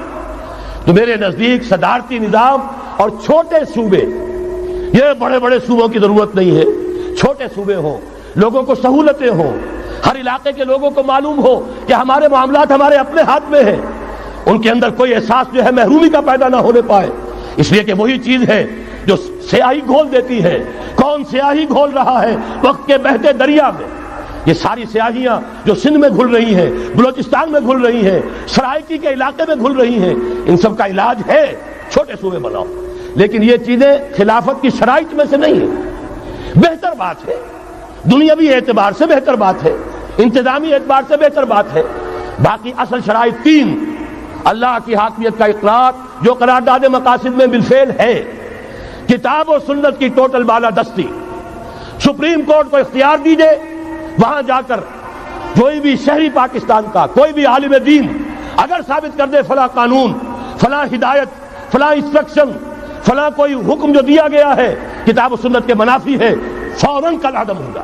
تو میرے نزدیک صدارتی نظام اور چھوٹے صوبے، یہ بڑے بڑے صوبوں کی ضرورت نہیں ہے، چھوٹے صوبے ہوں، لوگوں کو سہولتیں ہوں، ہر علاقے کے لوگوں کو معلوم ہو کہ ہمارے معاملات ہمارے اپنے ہاتھ میں ہیں، ان کے اندر کوئی احساس جو ہے محرومی کا پیدا نہ ہونے پائے. اس لیے کہ وہی چیز ہے جو سیاہی گھول دیتی ہے. کون سیاہی گھول رہا ہے وقت کے بہتے دریا میں؟ یہ ساری سیاہیاں جو سندھ میں گھل رہی ہیں، بلوچستان میں گھل رہی ہیں، سرائکی کے علاقے میں گھل رہی ہیں، ان سب کا علاج ہے چھوٹے صوبے بناؤ. لیکن یہ چیزیں خلافت کی شرائط میں سے نہیں ہیں. بہتر بات ہے، دنیاوی اعتبار سے بہتر بات ہے، انتظامی اعتبار سے بہتر بات ہے. باقی اصل شرائط تین: اللہ کی حاکمیت کا اقرار جو قرارداد مقاصد میں بالفعل ہے، کتاب و سنت کی ٹوٹل بالادستی. سپریم کورٹ کو اختیار دیجئے، وہاں جا کر کوئی بھی شہری پاکستان کا کوئی بھی عالم دین اگر ثابت کر دے فلاں قانون، فلاں ہدایت، فلاں انسٹرکشن، فلاں کوئی حکم جو دیا گیا ہے کتاب و سنت کے منافی ہے، فوراً کل عدم ہوگا.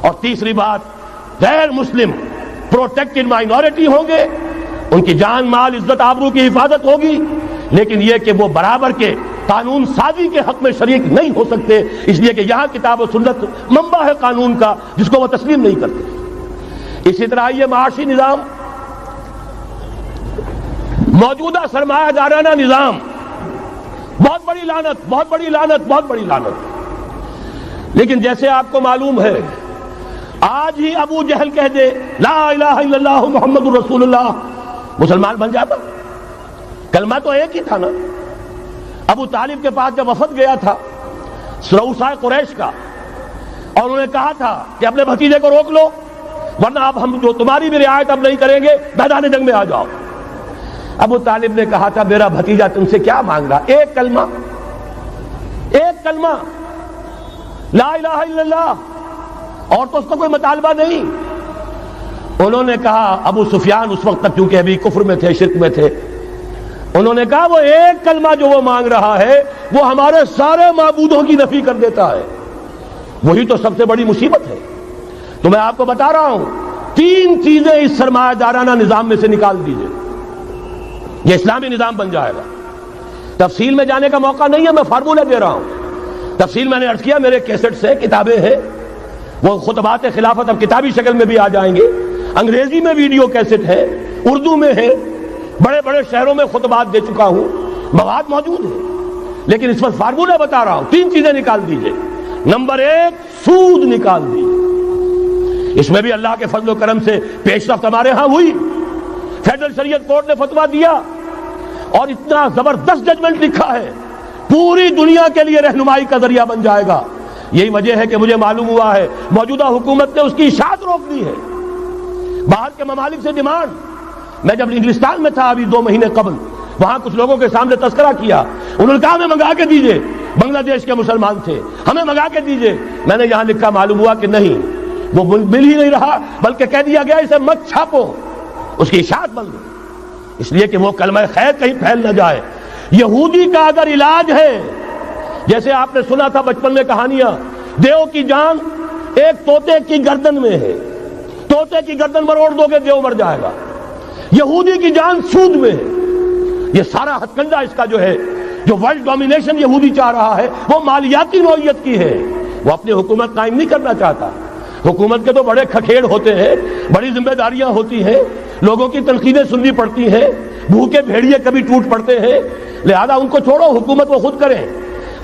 اور تیسری بات، غیر مسلم پروٹیکٹڈ مائنورٹی ہوں گے، ان کی جان مال عزت آبرو کی حفاظت ہوگی، لیکن یہ کہ وہ برابر کے قانون سازی کے حق میں شریک نہیں ہو سکتے، اس لیے کہ یہاں کتاب و سنت منبع ہے قانون کا جس کو وہ تسلیم نہیں کرتے. اسی طرح یہ معاشی نظام، موجودہ سرمایہ دارانہ نظام، بہت بڑی لعنت، بہت بڑی لعنت، بہت بڑی لعنت. لیکن جیسے آپ کو معلوم ہے، آج ہی ابو جہل کہہ دے لا الہ الا اللہ محمد الرسول اللہ، مسلمان بن جاتا. کلمہ تو ایک ہی تھا نا. ابو طالب کے پاس جب وفد گیا تھا رؤسائے قریش کا، اور انہوں نے کہا تھا کہ اپنے بھتیجے کو روک لو ورنہ اب ہم جو تمہاری بھی رعایت اب نہیں کریں گے، میدان جنگ میں آ جاؤ. ابو طالب نے کہا تھا میرا بھتیجا تم سے کیا مانگ رہا؟ ایک کلمہ، ایک کلمہ لا الہ الا اللہ، اور تو اس کا کوئی مطالبہ نہیں. انہوں نے کہا، ابو سفیان اس وقت تک کیونکہ ابھی کفر میں تھے، شرک میں تھے، انہوں نے کہا وہ ایک کلمہ جو وہ مانگ رہا ہے وہ ہمارے سارے معبودوں کی نفی کر دیتا ہے. وہی تو سب سے بڑی مصیبت ہے. تو میں آپ کو بتا رہا ہوں، تین چیزیں اس سرمایہ دارانہ نظام میں سے نکال دیجئے، یہ اسلامی نظام بن جائے گا. تفصیل میں جانے کا موقع نہیں ہے، میں فارمولہ دے رہا ہوں. تفصیل میں نے عرض کیا، میرے کیسٹس ہیں، کتابیں ہیں، وہ خطبات خلافت اب کتابی شکل میں بھی آ جائیں گے، انگریزی میں ویڈیو کیسٹ ہے، اردو میں ہے، بڑے بڑے شہروں میں خطبات دے چکا ہوں، مواد موجود ہے. لیکن اس وقت فارمولہ بتا رہا ہوں، تین چیزیں نکال دیجئے. نمبر ایک، سود نکال دیجئے. اس میں بھی اللہ کے فضل و کرم سے پیش رفت ہمارے ہاں ہوئی. فیڈرل شریعت کورٹ نے فتویٰ دیا اور اتنا زبردست ججمنٹ لکھا ہے، پوری دنیا کے لیے رہنمائی کا ذریعہ بن جائے گا. یہی وجہ ہے کہ مجھے معلوم ہوا ہے موجودہ حکومت نے اس کی اشاعت روک دی ہے. باہر کے ممالک سے ڈیمانڈ. میں جب انگلستان میں تھا ابھی 2 مہینے قبل، وہاں کچھ لوگوں کے سامنے تذکرہ کیا، انہوں نے کہا ہمیں منگا کے دیجئے، بنگلہ دیش کے مسلمان تھے، ہمیں منگا کے دیجئے. میں نے یہاں لکھا، معلوم ہوا کہ نہیں، وہ مل ہی نہیں رہا، بلکہ کہہ دیا گیا اسے مت چھاپو، اس کی اشاعت بند ہو، اس لیے کہ وہ کلمہ خیر کہیں پھیل نہ جائے. یہودی کا اگر علاج ہے، جیسے آپ نے سنا تھا بچپن میں کہانیاں، دیو کی جان ایک طوطے کی گردن میں ہے، طوطے کی گردن مروڑ دو گے دیو مر جائے گا. یہودی کی جان سود میں ہے. یہ سارا ہتھ کنڈا اس کا جو ہے، جو ورلڈ ڈومینیشن یہودی چاہ رہا ہے، وہ مالیاتی نوعیت کی ہے. وہ اپنی حکومت قائم نہیں کرنا چاہتا. حکومت کے تو بڑے کھکھیڑ ہوتے ہیں، بڑی ذمہ داریاں ہوتی ہیں، لوگوں کی تنقیدیں سننی پڑتی ہیں، بھوکے بھیڑیے کبھی ٹوٹ پڑتے ہیں. لہذا ان کو چھوڑو، حکومت وہ خود کریں.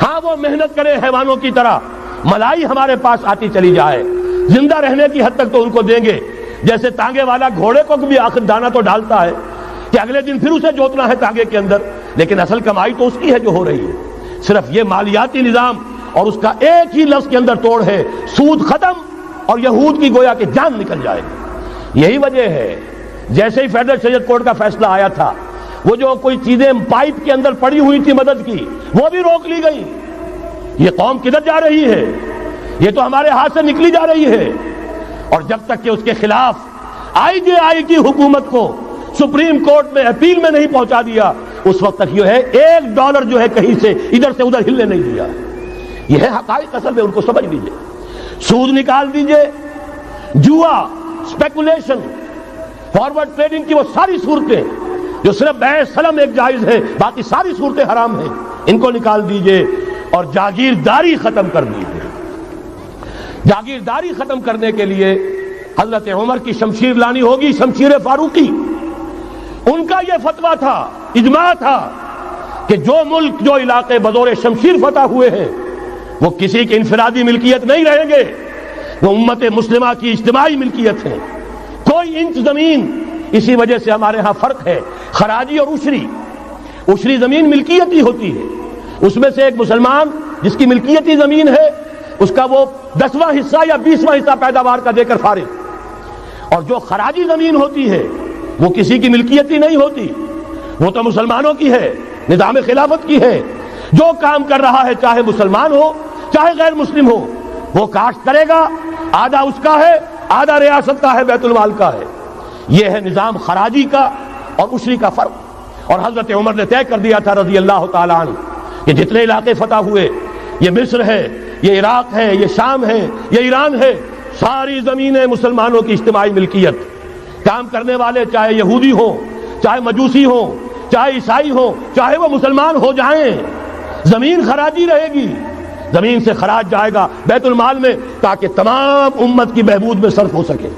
ہاں وہ محنت کریں حیوانوں کی طرح، ملائی ہمارے پاس آتی چلی جائے، زندہ رہنے کی حد تک تو ان کو دیں گے. جیسے تانگے والا گھوڑے کو بھی آخر دانہ تو ڈالتا ہے کہ اگلے دن پھر اسے جوتنا ہے تانگے کے اندر، لیکن اصل کمائی تو اس کی ہے جو ہو رہی ہے. صرف یہ مالیاتی نظام اور اس کا ایک ہی لفظ کے اندر توڑ ہے، سود ختم اور یہود کی گویا کہ جان نکل جائے گی. یہی وجہ ہے جیسے ہی فیڈرل شریعت کورٹ کا فیصلہ آیا تھا، وہ جو کوئی چیزیں پائپ کے اندر پڑی ہوئی تھی مدد کی، وہ بھی روک لی گئی. یہ قوم کدھر جا رہی ہے؟ یہ تو ہمارے ہاتھ سے نکلی جا رہی ہے. اور جب تک کہ اس کے خلاف IJI کی حکومت کو سپریم کورٹ میں اپیل میں نہیں پہنچا دیا، اس وقت تک یہ ہے $1 جو ہے کہیں سے ادھر سے ادھر ہلنے نہیں دیا. یہ ہے حقائق، اصل میں ان کو سمجھ لیجیے. سود نکال دیجئے، جوا، اسپیکولیشن، فارورڈ ٹریڈنگ کی وہ ساری صورتیں جو صرف بیع سلم ایک جائز ہے، باقی ساری صورتیں حرام ہیں، ان کو نکال دیجئے اور جاگیرداری ختم کر دیجئے۔ جاگیرداری ختم کرنے کے لیے حضرت عمر کی شمشیر لانی ہوگی، شمشیر فاروقی۔ ان کا یہ فتویٰ تھا، اجماع تھا کہ جو ملک، جو علاقے بطور شمشیر فتح ہوئے ہیں وہ کسی کی انفرادی ملکیت نہیں رہیں گے، وہ امت مسلمہ کی اجتماعی ملکیت ہے۔ کوئی انچ زمین، اسی وجہ سے ہمارے ہاں فرق ہے خراجی اور عشری۔ عشری زمین ملکیتی ہوتی ہے، اس میں سے ایک مسلمان جس کی ملکیتی زمین ہے اس کا وہ 10واں حصہ یا 20واں حصہ پیداوار کا دے کر فارغ، اور جو خراجی زمین ہوتی ہے وہ کسی کی ملکیتی نہیں ہوتی، وہ تو مسلمانوں کی ہے، نظام خلافت کی ہے۔ جو کام کر رہا ہے چاہے مسلمان ہو چاہے غیر مسلم ہو، وہ کاشت کرے گا، آدھا اس کا ہے، آدھا ریاست کا ہے، بیت المال کا ہے۔ یہ ہے نظام خراجی کا اور عشری کا فرق۔ اور حضرت عمر نے طے کر دیا تھا رضی اللہ تعالیٰ عنہ کہ جتنے علاقے فتح ہوئے، یہ مصر ہے، یہ عراق ہے، یہ شام ہے، یہ ایران ہے، ساری زمینیں مسلمانوں کی اجتماعی ملکیت۔ کام کرنے والے چاہے یہودی ہوں، چاہے مجوسی ہوں، چاہے عیسائی ہوں، چاہے وہ مسلمان ہو جائیں، زمین خراجی رہے گی، زمین سے خراج جائے گا بیت المال میں تاکہ تمام امت کی بہبود میں صرف ہو سکے۔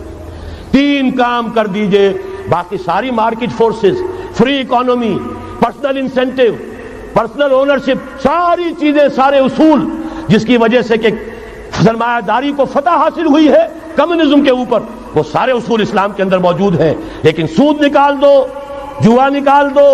3 کام کر دیجئے، باقی ساری market forces, free economy, personal incentive, personal ownership, ساری چیزیں، سارے اصول جس کی وجہ سے کہ سرمایہ داری کو فتح حاصل ہوئی ہے کمیونزم کے اوپر، وہ سارے اصول اسلام کے اندر موجود ہیں۔ لیکن سود نکال دو، جوا نکال دو،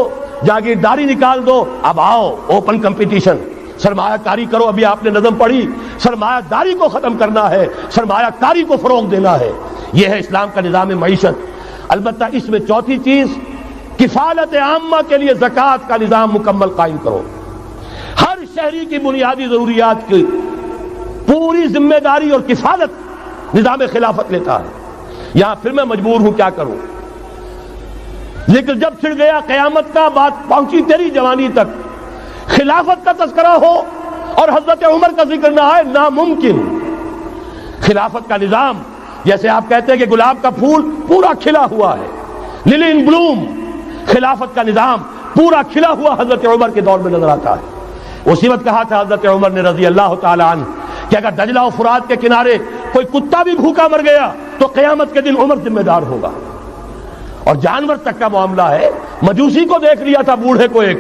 جاگیرداری نکال دو، اب آؤ اوپن کمپٹیشن، سرمایہ کاری کرو۔ ابھی آپ نے نظم پڑھی، سرمایہ داری کو ختم کرنا ہے، سرمایہ کاری کو فروغ دینا ہے، یہ ہے اسلام کا نظام معیشت۔ البتہ اس میں چوتھی چیز، کفالت عامہ کے لیے زکوٰۃ کا نظام مکمل قائم کرو۔ ہر شہری کی بنیادی ضروریات کی پوری ذمہ داری اور کفالت نظام خلافت لیتا ہے۔ یہاں پھر میں مجبور ہوں کیا کروں، لیکن جب چھڑ گیا قیامت کا، بات پہنچی تیری جوانی تک، خلافت کا تذکرہ ہو اور حضرت عمر کا ذکر نہ آئے، ناممکن۔ خلافت کا نظام، جیسے آپ کہتے ہیں کہ گلاب کا پھول پورا کھلا ہوا ہے، للی ان بلوم، خلافت کا نظام پورا کھلا ہوا حضرت عمر کے دور میں نظر آتا ہے۔ اسی وقت کہا تھا حضرت عمر نے رضی اللہ تعالی عنہ کہ اگر دجلہ و فرات کے کنارے کوئی کتا بھی بھوکا مر گیا تو قیامت کے دن عمر ذمہ دار ہوگا۔ اور جانور تک کا معاملہ ہے، مجوسی کو دیکھ لیا تھا، بوڑھے کو ایک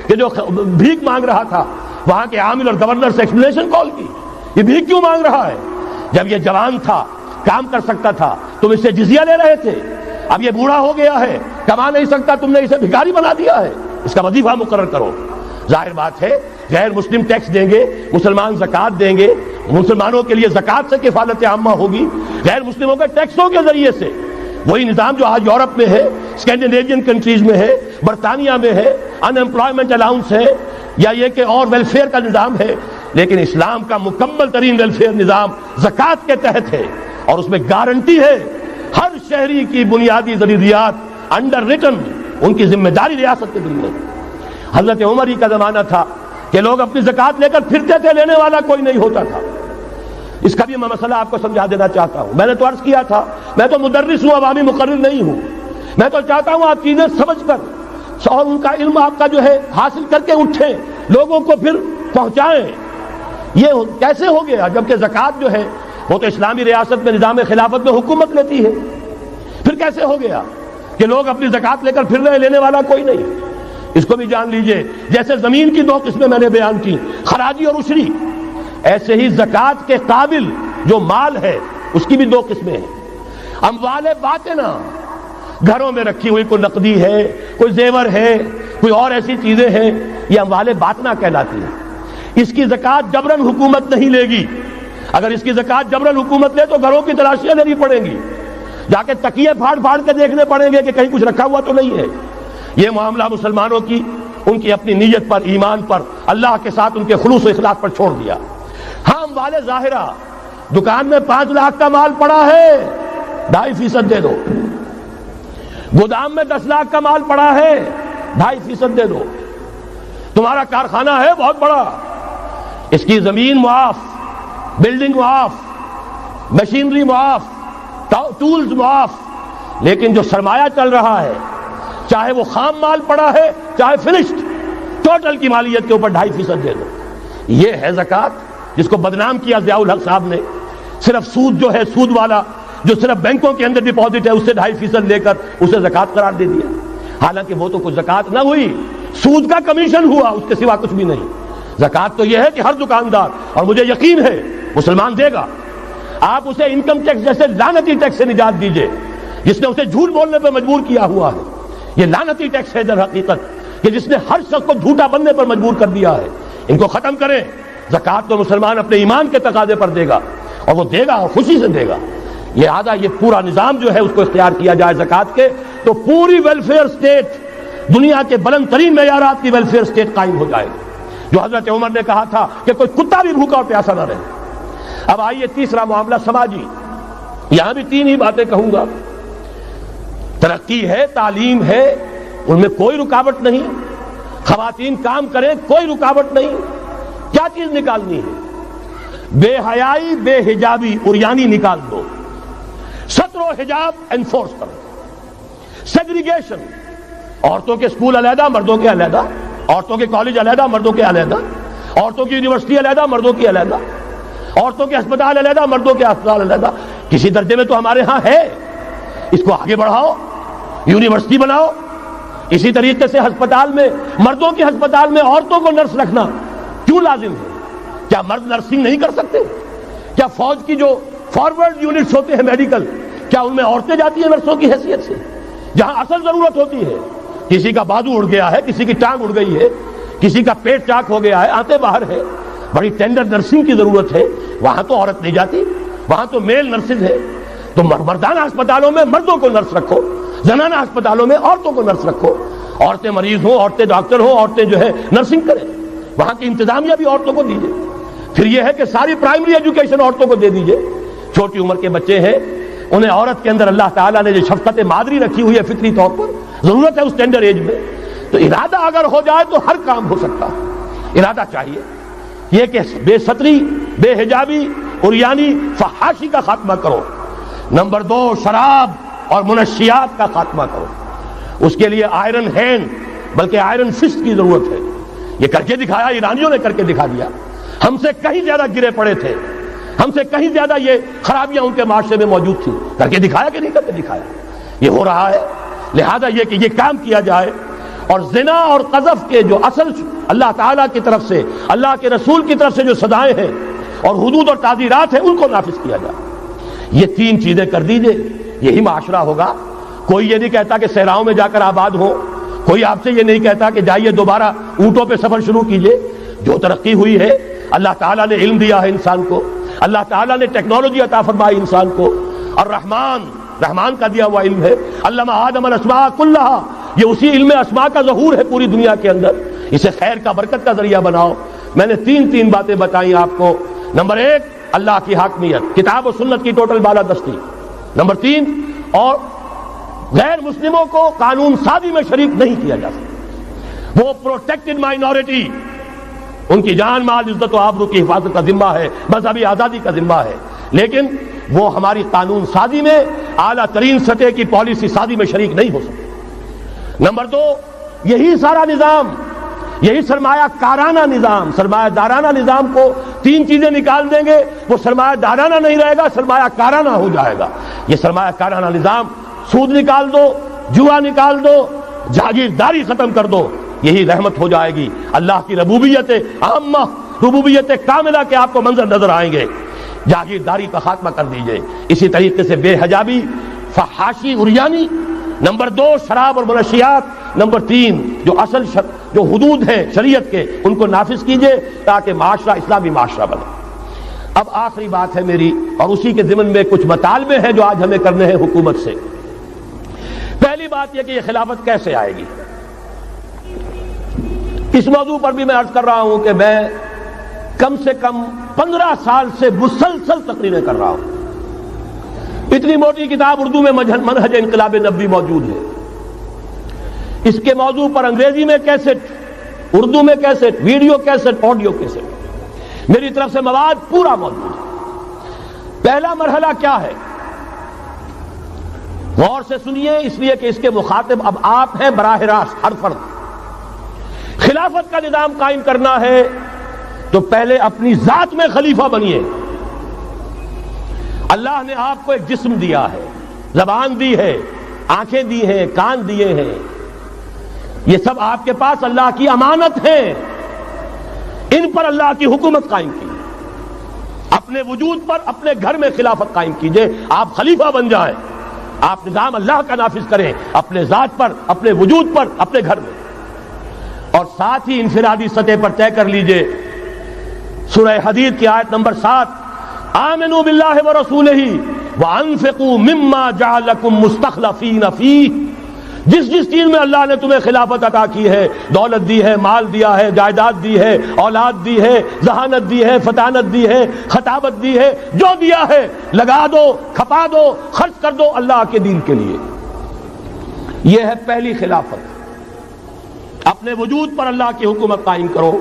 کہ جو بھیک مانگ رہا تھا، وہاں کے عامل اور گورنر سے ایکسپلینیشن کال کی، یہ بھیک کیوں مانگ رہا ہے؟ جب یہ جوان تھا، کام کر سکتا تھا، تم اس سے جزیہ لے رہے تھے، اب یہ بوڑھا ہو گیا ہے، کما نہیں سکتا، تم نے اسے بھکاری بنا دیا ہے، اس کا وظیفہ مقرر کرو۔ ظاہر بات ہے غیر مسلم ٹیکس دیں گے، مسلمان زکوٰۃ دیں گے، مسلمانوں کے لیے زکوٰۃ سے کفالت عامہ ہوگی، غیر مسلموں کے ٹیکسوں کے ذریعے سے۔ وہی نظام جو آج یورپ میں ہے، اسکینڈینیوین کنٹریز میں ہے، برطانیہ میں ہے، ان امپلائمنٹ الاؤنس ہے، یا یہ کہ اور ویلفیئر کا نظام ہے، لیکن اسلام کا مکمل ترین ویلفیئر نظام زکوٰۃ کے تحت ہے، اور اس میں گارنٹی ہے ہر شہری کی بنیادی ضروریات انڈر ریٹن، ان کی ذمہ داری ریاست کے ذمہ۔ حضرت عمر ہی کا زمانہ تھا کہ لوگ اپنی زکوٰۃ لے کر پھرتے تھے، لینے والا کوئی نہیں ہوتا تھا۔ اس کا بھی میں مسئلہ آپ کو سمجھا دینا چاہتا ہوں۔ میں نے تو عرض کیا تھا، میں تو مدرس ہوں، عوامی مقرر نہیں ہوں، میں تو چاہتا ہوں آپ چیزیں سمجھ کر اور ان کا علم آپ کا جو ہے حاصل کر کے اٹھیں، لوگوں کو پھر پہنچائیں۔ یہ کیسے ہو گیا جبکہ زکوٰۃ جو ہے وہ تو اسلامی ریاست میں نظام خلافت میں حکومت لیتی ہے؟ پھر کیسے ہو گیا کہ لوگ اپنی زکوٰۃ لے کر پھر رہے، لینے والا کوئی نہیں؟ اس کو بھی جان لیجئے، جیسے زمین کی 2 قسمیں میں نے بیان کی، خراجی اور عشری، ایسے ہی زکوٰۃ کے قابل جو مال ہے اس کی بھی 2 قسمیں ہیں۔ اموال باطنہ، گھروں میں رکھی ہوئی کوئی نقدی ہے، کوئی زیور ہے، کوئی اور ایسی چیزیں ہیں، یہ اموال باطنہ کہلاتی ہیں۔ اس کی زکوٰۃ جبراً حکومت نہیں لے گی۔ اگر اس کی زکوٰۃ جبراً حکومت لے تو گھروں کی تلاشیاں لینی پڑیں گی، جا کے تکیے پھاڑ پھاڑ کے دیکھنے پڑیں گے کہ کہیں کچھ رکھا ہوا تو نہیں ہے۔ یہ معاملہ مسلمانوں کی ان کی اپنی نیت پر، ایمان پر، اللہ کے ساتھ ان کے خلوص و اخلاص پر چھوڑ دیا۔ ہاں اموال ظاہرہ، دکان میں 5 لاکھ کا مال پڑا ہے، 2.5% دے دو، گودام میں 10 لاکھ کا مال پڑا ہے، 2.5% دے دو، تمہارا کارخانہ ہے بہت بڑا، اس کی زمین معاف، بلڈنگ معاف، مشینری معاف، ٹولز معاف، لیکن جو سرمایہ چل رہا ہے چاہے وہ خام مال پڑا ہے چاہے فنشڈ، ٹوٹل کی مالیت کے اوپر 2.5% دے دو. یہ ہے زکوٰۃ جس کو بدنام کیا ضیاء الحق صاحب نے. صرف سود جو ہے، سود والا جو صرف بینکوں کے اندر ڈپازٹ ہے، اس سے 2.5% لے کر اسے زکوٰۃ قرار دے دیا. حالانکہ وہ تو کچھ زکوٰۃ نہ ہوئی، سود کا کمیشن ہوا، اس کے سوا کچھ بھی نہیں. زکوٰۃ تو یہ ہے کہ ہر دکاندار، اور مجھے یقین ہے مسلمان دے گا، آپ اسے انکم ٹیکس جیسے لعنتی ٹیکس سے نجات دیجئے جس نے اسے جھوٹ بولنے پہ مجبور کیا ہوا ہے. یہ لعنتی ٹیکس ہے در حقیقت کہ جس نے ہر شخص کو جھوٹا بننے پر مجبور کر دیا ہے. ان کو ختم کریں. زکوٰۃ تو مسلمان اپنے ایمان کے تقاضے پر دے گا، اور وہ دے گا اور خوشی سے دے گا. لہذا یہ پورا نظام جو ہے اس کو اختیار کیا جائے زکوٰۃ کے، تو پوری ویلفیئر اسٹیٹ، دنیا کے بلند ترین معیارات کی ویلفیئر اسٹیٹ قائم ہو جائے گی. جو حضرت عمر نے کہا تھا کہ کوئی کتا بھی بھوکا اور پیاسا نہ رہے. اب آئیے تیسرا معاملہ سماجی. یہاں بھی 3 ہی باتیں کہوں گا. ترقی ہے، تعلیم ہے، ان میں کوئی رکاوٹ نہیں. خواتین کام کریں، کوئی رکاوٹ نہیں. کیا چیز نکالنی ہے؟ بے حیائی، بے حجابی، عریانی نکال دو. ستر و حجاب انفورس کرو. سیگریگیشن، عورتوں کے اسکول علیحدہ، مردوں کے علیحدہ، عورتوں کے کالج علیحدہ، مردوں کے علیحدہ، عورتوں کی یونیورسٹی علیحدہ، مردوں کی علیحدہ، عورتوں کے ہسپتال علیحدہ، مردوں کے ہسپتال علیحدہ. کسی درجے میں تو ہمارے ہاں ہے، اس کو آگے بڑھاؤ، یونیورسٹی بناؤ. اسی طریقے سے ہسپتال میں، مردوں کے ہسپتال میں عورتوں کو نرس رکھنا کیوں لازم ہے؟ کیا مرد نرسنگ نہیں کر سکتے؟ کیا فوج کی جو فارورڈ یونٹس ہوتے ہیں میڈیکل، کیا ان میں عورتیں جاتی ہیں نرسوں کی حیثیت سے؟ جہاں اصل ضرورت ہوتی ہے، کسی کا بازو اڑ گیا ہے، کسی کی ٹانگ اڑ گئی ہے، کسی کا پیٹ چاک ہو گیا ہے، آنتیں باہر ہے، بڑی ٹینڈر نرسنگ کی ضرورت ہے، وہاں تو عورت نہیں جاتی، وہاں تو میل نرسز ہے. تو مردانہ ہسپتالوں میں مردوں کو نرس رکھو، زنانہ ہسپتالوں میں عورتوں کو نرس رکھو. عورتیں مریض ہوں، عورتیں ڈاکٹر ہوں، عورتیں جو ہے نرسنگ کریں. وہاں کی انتظامیہ بھی عورتوں کو دیجیے. پھر یہ ہے کہ ساری پرائمری ایجوکیشن عورتوں کو دے دیجیے. چھوٹی عمر کے بچے ہیں، انہیں عورت کے اندر اللہ تعالیٰ نے جو شفقت مادری رکھی ہوئی ہے فطری طور پر، ضرورت ہے اس ٹینڈر ایج میں. تو ارادہ اگر ہو جائے تو ہر کام ہو سکتا ہے. ارادہ چاہیے. یہ کہ بے ستری، بے حجابی، عریانی، فحاشی کا خاتمہ کرو. نمبر 2، شراب اور منشیات کا خاتمہ کرو. اس کے لیے آئرن ہینڈ بلکہ آئرن فسٹ کی ضرورت ہے. یہ کر کے دکھایا، ایرانیوں نے کر کے دکھا دیا. ہم سے کہیں زیادہ گرے پڑے تھے، ہم سے کہیں زیادہ یہ خرابیاں ان کے معاشرے میں موجود تھیں. کر کے دکھایا کہ نہیں کر کے دکھایا؟ یہ ہو رہا ہے. لہذا یہ کہ یہ کام کیا جائے، اور زنا اور قذف کے جو اصل اللہ تعالیٰ کی طرف سے، اللہ کے رسول کی طرف سے جو سزائیں ہیں اور حدود اور تعزیرات ہیں، ان کو نافذ کیا جائے. یہ 3 چیزیں کر دیجئے، یہی معاشرہ ہوگا. کوئی یہ نہیں کہتا کہ صحراؤں میں جا کر آباد ہو، کوئی آپ سے یہ نہیں کہتا کہ جائیے دوبارہ اونٹوں پہ سفر شروع کیجئے. جو ترقی ہوئی ہے، اللہ تعالیٰ نے علم دیا ہے انسان کو، اللہ تعالیٰ نے ٹیکنالوجی عطا فرمائی انسان کو، اور رحمان کا دیا ہوا علم ہے. علم آدم الاسماء کلھا، یہ اسی علم اسماء کا ظہور ہے پوری دنیا کے اندر. اسے خیر کا، برکت کا ذریعہ بناؤ. میں نے 3 باتیں بتائیں آپ کو. نمبر 1، اللہ کی حاکمیت، کتاب و سنت کی ٹوٹل بالادستی. نمبر 3، اور غیر مسلموں کو قانون سازی میں شریک نہیں کیا جا سکتا. وہ پروٹیکٹڈ مائنورٹی، ان کی جان، مال، عزت و آبرو کی حفاظت کا ذمہ ہے، مذہبی آزادی کا ذمہ ہے، لیکن وہ ہماری قانون سازی میں، اعلیٰ ترین سطح کی پالیسی سازی میں شریک نہیں ہو سکتے. نمبر 2، یہی سارا نظام، یہی سرمایہ کارانہ نظام، سرمایہ دارانہ نظام کو 3 چیزیں نکال دیں گے، وہ سرمایہ دارانہ نہیں رہے گا، سرمایہ کارانہ ہو جائے گا. یہ سرمایہ کارانہ نظام، سود نکال دو، جوا نکال دو، جاگیرداری ختم کر دو، یہی رحمت ہو جائے گی. اللہ کی ربوبیت عامہ، ربوبیت کاملہ کے آپ کو منظر نظر آئیں گے. جاگیرداری کا خاتمہ کر دیجئے. اسی طریقے سے بے حجابی، فحاشی، عریانی. نمبر 2، شراب اور منشیات. نمبر 3، جو اصل جو حدود ہیں شریعت کے، ان کو نافذ کیجئے تاکہ معاشرہ اسلامی معاشرہ بنے. اب آخری بات ہے میری، اور اسی کے ضمن میں کچھ مطالبے ہیں جو آج ہمیں کرنے ہیں حکومت سے. پہلی بات یہ کہ یہ خلافت کیسے آئے گی. اس موضوع پر بھی میں عرض کر رہا ہوں کہ میں کم سے کم 15 سال سے مسلسل تقریریں کر رہا ہوں. اتنی موٹی کتاب اردو میں منہج انقلاب نبوی موجود ہے. اس کے موضوع پر انگریزی میں کیسٹ، اردو میں cassette, video cassette, audio cassette, میری طرف سے مواد پورا موجود ہے. پہلا مرحلہ کیا ہے؟ غور سے سنیے، اس لیے کہ اس کے مخاطب اب آپ ہیں براہ راست ہر فرد۔ خلافت کا نظام قائم کرنا ہے تو پہلے اپنی ذات میں خلیفہ بنیے۔ اللہ نے آپ کو ایک جسم دیا ہے، زبان دی ہے، آنکھیں دی ہیں، کان دیے ہیں، یہ سب آپ کے پاس اللہ کی امانت ہے، ان پر اللہ کی حکومت قائم کی۔ اپنے وجود پر اپنے گھر میں خلافت قائم کیجئے، آپ خلیفہ بن جائیں، آپ نظام اللہ کا نافذ کریں اپنے ذات پر، اپنے وجود پر، اپنے گھر میں، اور ساتھ ہی انفرادی سطح پر طے کر لیجئے سورہ حدید کی آیت نمبر 7، آمنوا باللہ ورسولہ وانفقوا مما جعلکم مستخلفین فیہ، جس چیز میں اللہ نے تمہیں خلافت عطا کی ہے، دولت دی ہے، مال دیا ہے، جائیداد دی ہے، اولاد دی ہے، ذہانت دی ہے، فطانت دی ہے، خطابت دی ہے، جو دیا ہے لگا دو، کھپا دو، خرچ کر دو اللہ کے دین کے لیے۔ یہ ہے پہلی خلافت۔ اپنے وجود پر اللہ کی حکومت قائم کرو،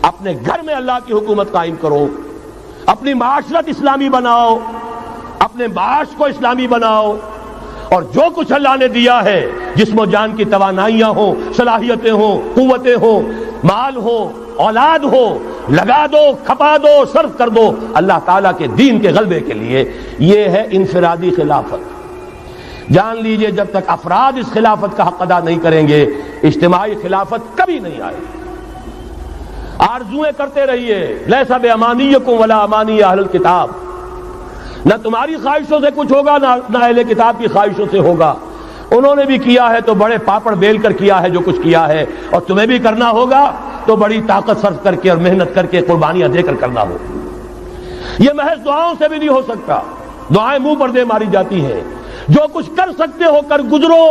اپنے گھر میں اللہ کی حکومت قائم کرو، اپنی معاشرت اسلامی بناؤ، اپنے معاش کو اسلامی بناؤ، اور جو کچھ اللہ نے دیا ہے، جسم و جان کی توانائیاں ہوں، صلاحیتیں ہوں، قوتیں ہوں، مال ہو، اولاد ہو، لگا دو، کھپا دو، صرف کر دو اللہ تعالیٰ کے دین کے غلبے کے لیے۔ یہ ہے انفرادی خلافت۔ جان لیجئے جب تک افراد اس خلافت کا حق ادا نہیں کریں گے، اجتماعی خلافت کبھی نہیں آئے گی۔ آرزویں کرتے رہیے، لیس بامانیکم ولا امانی اہل الکتاب، نہ تمہاری خواہشوں سے کچھ ہوگا نہ اہل کتاب کی خواہشوں سے ہوگا۔ انہوں نے بھی کیا ہے تو بڑے پاپڑ بیل کر کیا ہے جو کچھ کیا ہے، اور تمہیں بھی کرنا ہوگا تو بڑی طاقت صرف کر کے اور محنت کر کے قربانیاں دے کر کرنا ہوگا۔ یہ محض دعاؤں سے بھی نہیں ہو سکتا، دعائیں منہ پر دے ماری جاتی ہیں۔ جو کچھ کر سکتے ہو کر گزرو،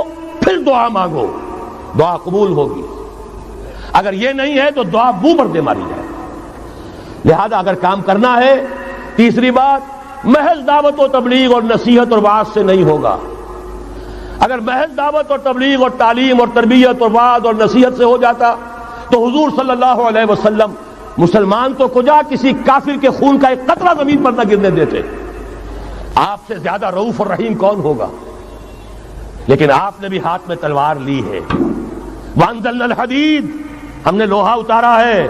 پھر دعا مانگو، دعا قبول ہوگی۔ اگر یہ نہیں ہے تو دعا منہ پر دے ماری جائے۔ لہذا اگر کام کرنا ہے، تیسری بات، محض دعوت و تبلیغ اور نصیحت اور وعظ سے نہیں ہوگا۔ اگر محض دعوت اور تبلیغ اور تعلیم اور تربیت اور وعظ اور نصیحت سے ہو جاتا تو حضور صلی اللہ علیہ وسلم مسلمان تو کجا کسی کافر کے خون کا ایک قطرہ زمین پر نہ گرنے دیتے۔ آپ سے زیادہ رؤوف اور رحیم کون ہوگا؟ لیکن آپ نے بھی ہاتھ میں تلوار لی ہے۔ وانزلنا الحدید، ہم نے لوہا اتارا ہے،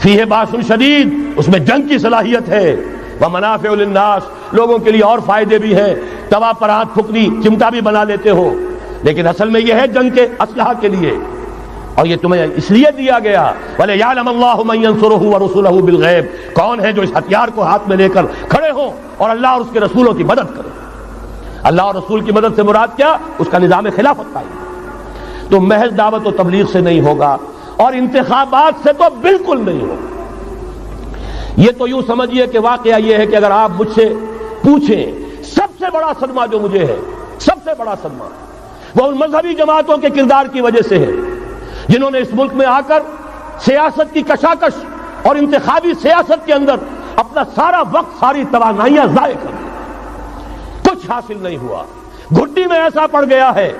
فیہ باس شدید، اس میں جنگ کی صلاحیت ہے، ومنافع للناس، لوگوں کے لیے اور فائدے بھی ہیں۔ توا پر ہاتھ پھکنی چمٹا بھی بنا لیتے ہو، لیکن اصل میں یہ ہے جنگ کے اسلحہ کے لیے، اور یہ تمہیں اس لیے دیا گیا وَلِيَعْلَمَ اللَّهُ مَن يَنصُرُهُ وَرُسُلَهُ بِالْغَيْبِ، کون ہے جو اس ہتھیار کو ہاتھ میں لے کر کھڑے ہوں اور اللہ اور اس کے رسولوں کی مدد کرے۔ اللہ اور رسول کی مدد سے مراد کیا؟ اس کا نظام خلافت قائم۔ تو محض دعوت و تبلیغ سے نہیں ہوگا، اور انتخابات سے تو بالکل نہیں ہوگا۔ یہ تو یوں سمجھیے کہ واقعہ یہ ہے کہ اگر آپ مجھ سے پوچھیں، سب سے بڑا صدمہ جو مجھے ہے، سب سے بڑا صدمہ وہ ان مذہبی جماعتوں کے کردار کی وجہ سے ہے جنہوں نے اس ملک میں آ کر سیاست کی کشاکش اور انتخابی سیاست کے اندر اپنا سارا وقت، ساری توانائیاں ضائع کر دی۔ کچھ حاصل نہیں ہوا، گھٹی میں ایسا پڑ گیا ہے،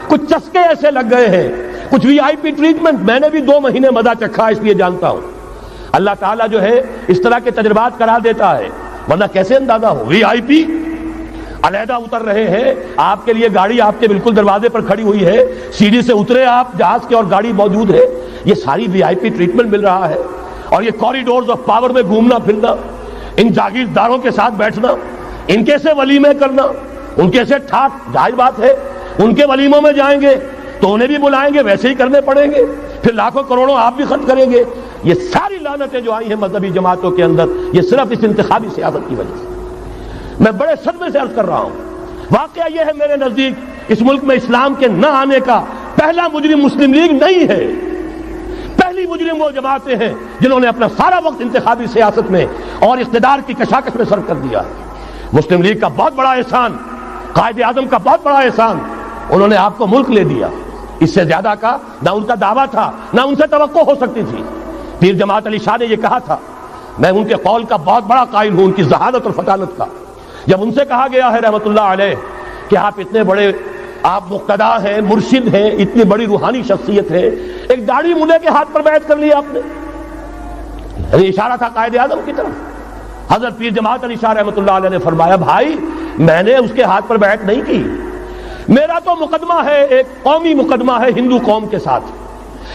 کچھ چسکے ایسے لگ گئے ہیں، کچھ وی آئی پی ٹریٹمنٹ۔ میں نے بھی 2 مہینے مزہ چکھا، اس لیے جانتا ہوں اللہ تعالیٰ جو ہے اس طرح کے تجربات کرا دیتا ہے، ورنہ کیسے اندازہ ہو؟ وی آئی پی علیحدہ اتر رہے ہیں، آپ کے لیے گاڑی آپ کے بالکل دروازے پر کھڑی ہوئی ہے، سیڑھی سے اترے آپ جہاز کے اور گاڑی موجود ہے، یہ ساری وی آئی پی ٹریٹمنٹ مل رہا ہے۔ اور یہ کوریڈورز آف پاور میں گھومنا پھرنا، ان جاگیرداروں کے ساتھ بیٹھنا، ان کے سے ولیمے کرنا، ان کے سے ٹھاٹ، ظاہر بات ہے ان کے ولیموں میں جائیں گے تو انہیں بھی بلائیں گے، ویسے ہی کرنے پڑیں گے، پھر لاکھوں کروڑوں آپ بھی خرچ کریں گے۔ یہ ساری لعنتیں جو آئی ہیں مذہبی جماعتوں کے اندر، یہ صرف اس انتخابی سیاست کی وجہ سے۔ میں بڑے صدمے سے عرض کر رہا ہوں، واقعہ یہ ہے میرے نزدیک اس ملک میں اسلام کے نہ آنے کا پہلا مجرم مسلم لیگ نہیں ہے، پہلی مجرم وہ جماعتیں ہیں جنہوں نے اپنا سارا وقت انتخابی سیاست میں اور اقتدار کی کشاکش میں صرف کر دیا۔ مسلم لیگ کا بہت بڑا احسان، قائد اعظم کا بہت بڑا احسان، انہوں نے آپ کو ملک لے دیا۔ اس سے زیادہ کا نہ ان کا دعویٰ تھا، نہ ان سے توقع ہو سکتی تھی۔ پیر جماعت علی شاہ نے یہ کہا تھا، میں ان کے قول کا بہت بڑا قائل ہوں، ان کی ذہانت اور فطانت کا۔ جب ان سے کہا گیا ہے رحمت اللہ علیہ کہ آپ اتنے بڑے، آپ مقتدا ہیں، مرشد ہیں، اتنی بڑی روحانی شخصیت ہے، ایک داڑھی مولے کے ہاتھ پر بیعت کر لی آپ نے، اشارہ تھا قائد اعظم کی طرف۔ حضرت پیر جماعت علی شاہ رحمۃ اللہ علیہ نے فرمایا بھائی میں نے اس کے ہاتھ پر بیعت نہیں کی، میرا تو مقدمہ ہے ایک قومی مقدمہ ہے ہندو قوم کے ساتھ،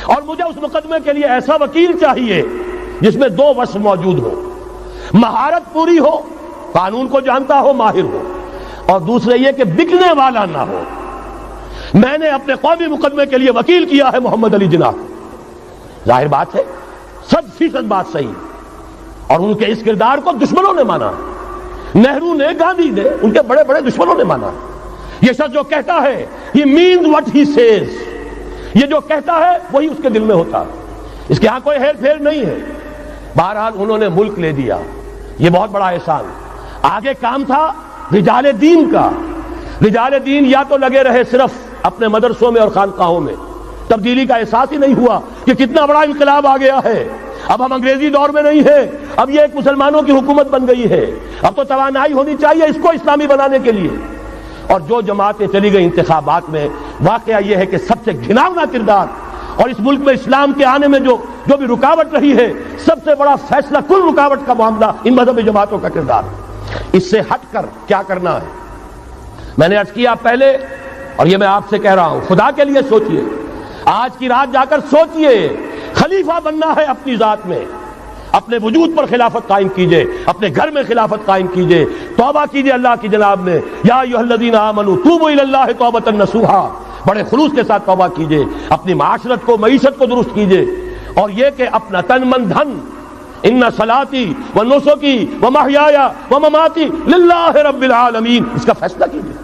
اور مجھے اس مقدمے کے لیے ایسا وکیل چاہیے جس میں دو وصف موجود ہو، مہارت پوری ہو، قانون کو جانتا ہو، ماہر ہو، اور دوسرے یہ کہ بکنے والا نہ ہو۔ میں نے اپنے قومی مقدمے کے لیے وکیل کیا ہے محمد علی جناح۔ ظاہر بات ہے 100% بات صحیح، اور ان کے اس کردار کو دشمنوں نے مانا، نہرو نے، گاندھی نے، ان کے بڑے بڑے دشمنوں نے مانا۔ یہ شخص جو کہتا ہے he means what he says، یہ جو کہتا ہے وہی اس کے دل میں ہوتا، اس کے ہاں کوئی ہیر پھیر نہیں ہے۔ بہرحال انہوں نے ملک لے دیا، یہ بہت بڑا احسان۔ آگے کام تھا رجال دین کا۔ رجال دین یا تو لگے رہے صرف اپنے مدرسوں میں اور خانقاہوں میں، تبدیلی کا احساس ہی نہیں ہوا کہ کتنا بڑا انقلاب آ گیا ہے، اب ہم انگریزی دور میں نہیں ہیں، اب یہ ایک مسلمانوں کی حکومت بن گئی ہے، اب تو توانائی ہونی چاہیے اس کو اسلامی بنانے کے لیے۔ اور جو جماعتیں چلی گئی انتخابات میں، واقعہ یہ ہے کہ سب سے گھناؤنا کردار اور اس ملک میں اسلام کے آنے میں جو بھی رکاوٹ رہی ہے، سب سے بڑا فیصلہ کل رکاوٹ کا معاملہ ان مذہبی جماعتوں کا کردار۔ اس سے ہٹ کر کیا کرنا ہے، میں نے عرض کیا پہلے، اور یہ میں آپ سے کہہ رہا ہوں، خدا کے لیے سوچئے، آج کی رات جا کر سوچئے، خلیفہ بننا ہے اپنی ذات میں، اپنے وجود پر خلافت قائم کیجئے، اپنے گھر میں خلافت قائم کیجئے، توبہ کیجئے اللہ کی جناب میں، یا ایھا الذین آمنوا توبوا الی اللہ توبۃ نصوحا، بڑے خلوص کے ساتھ توبہ کیجئے، اپنی معاشرت کو، معیشت کو درست کیجئے، اور یہ کہ اپنا تن من دھن، ان صلاتی و نسکی و محیای و مماتی للہ رب العالمین، اس کا فیصلہ کیجئے۔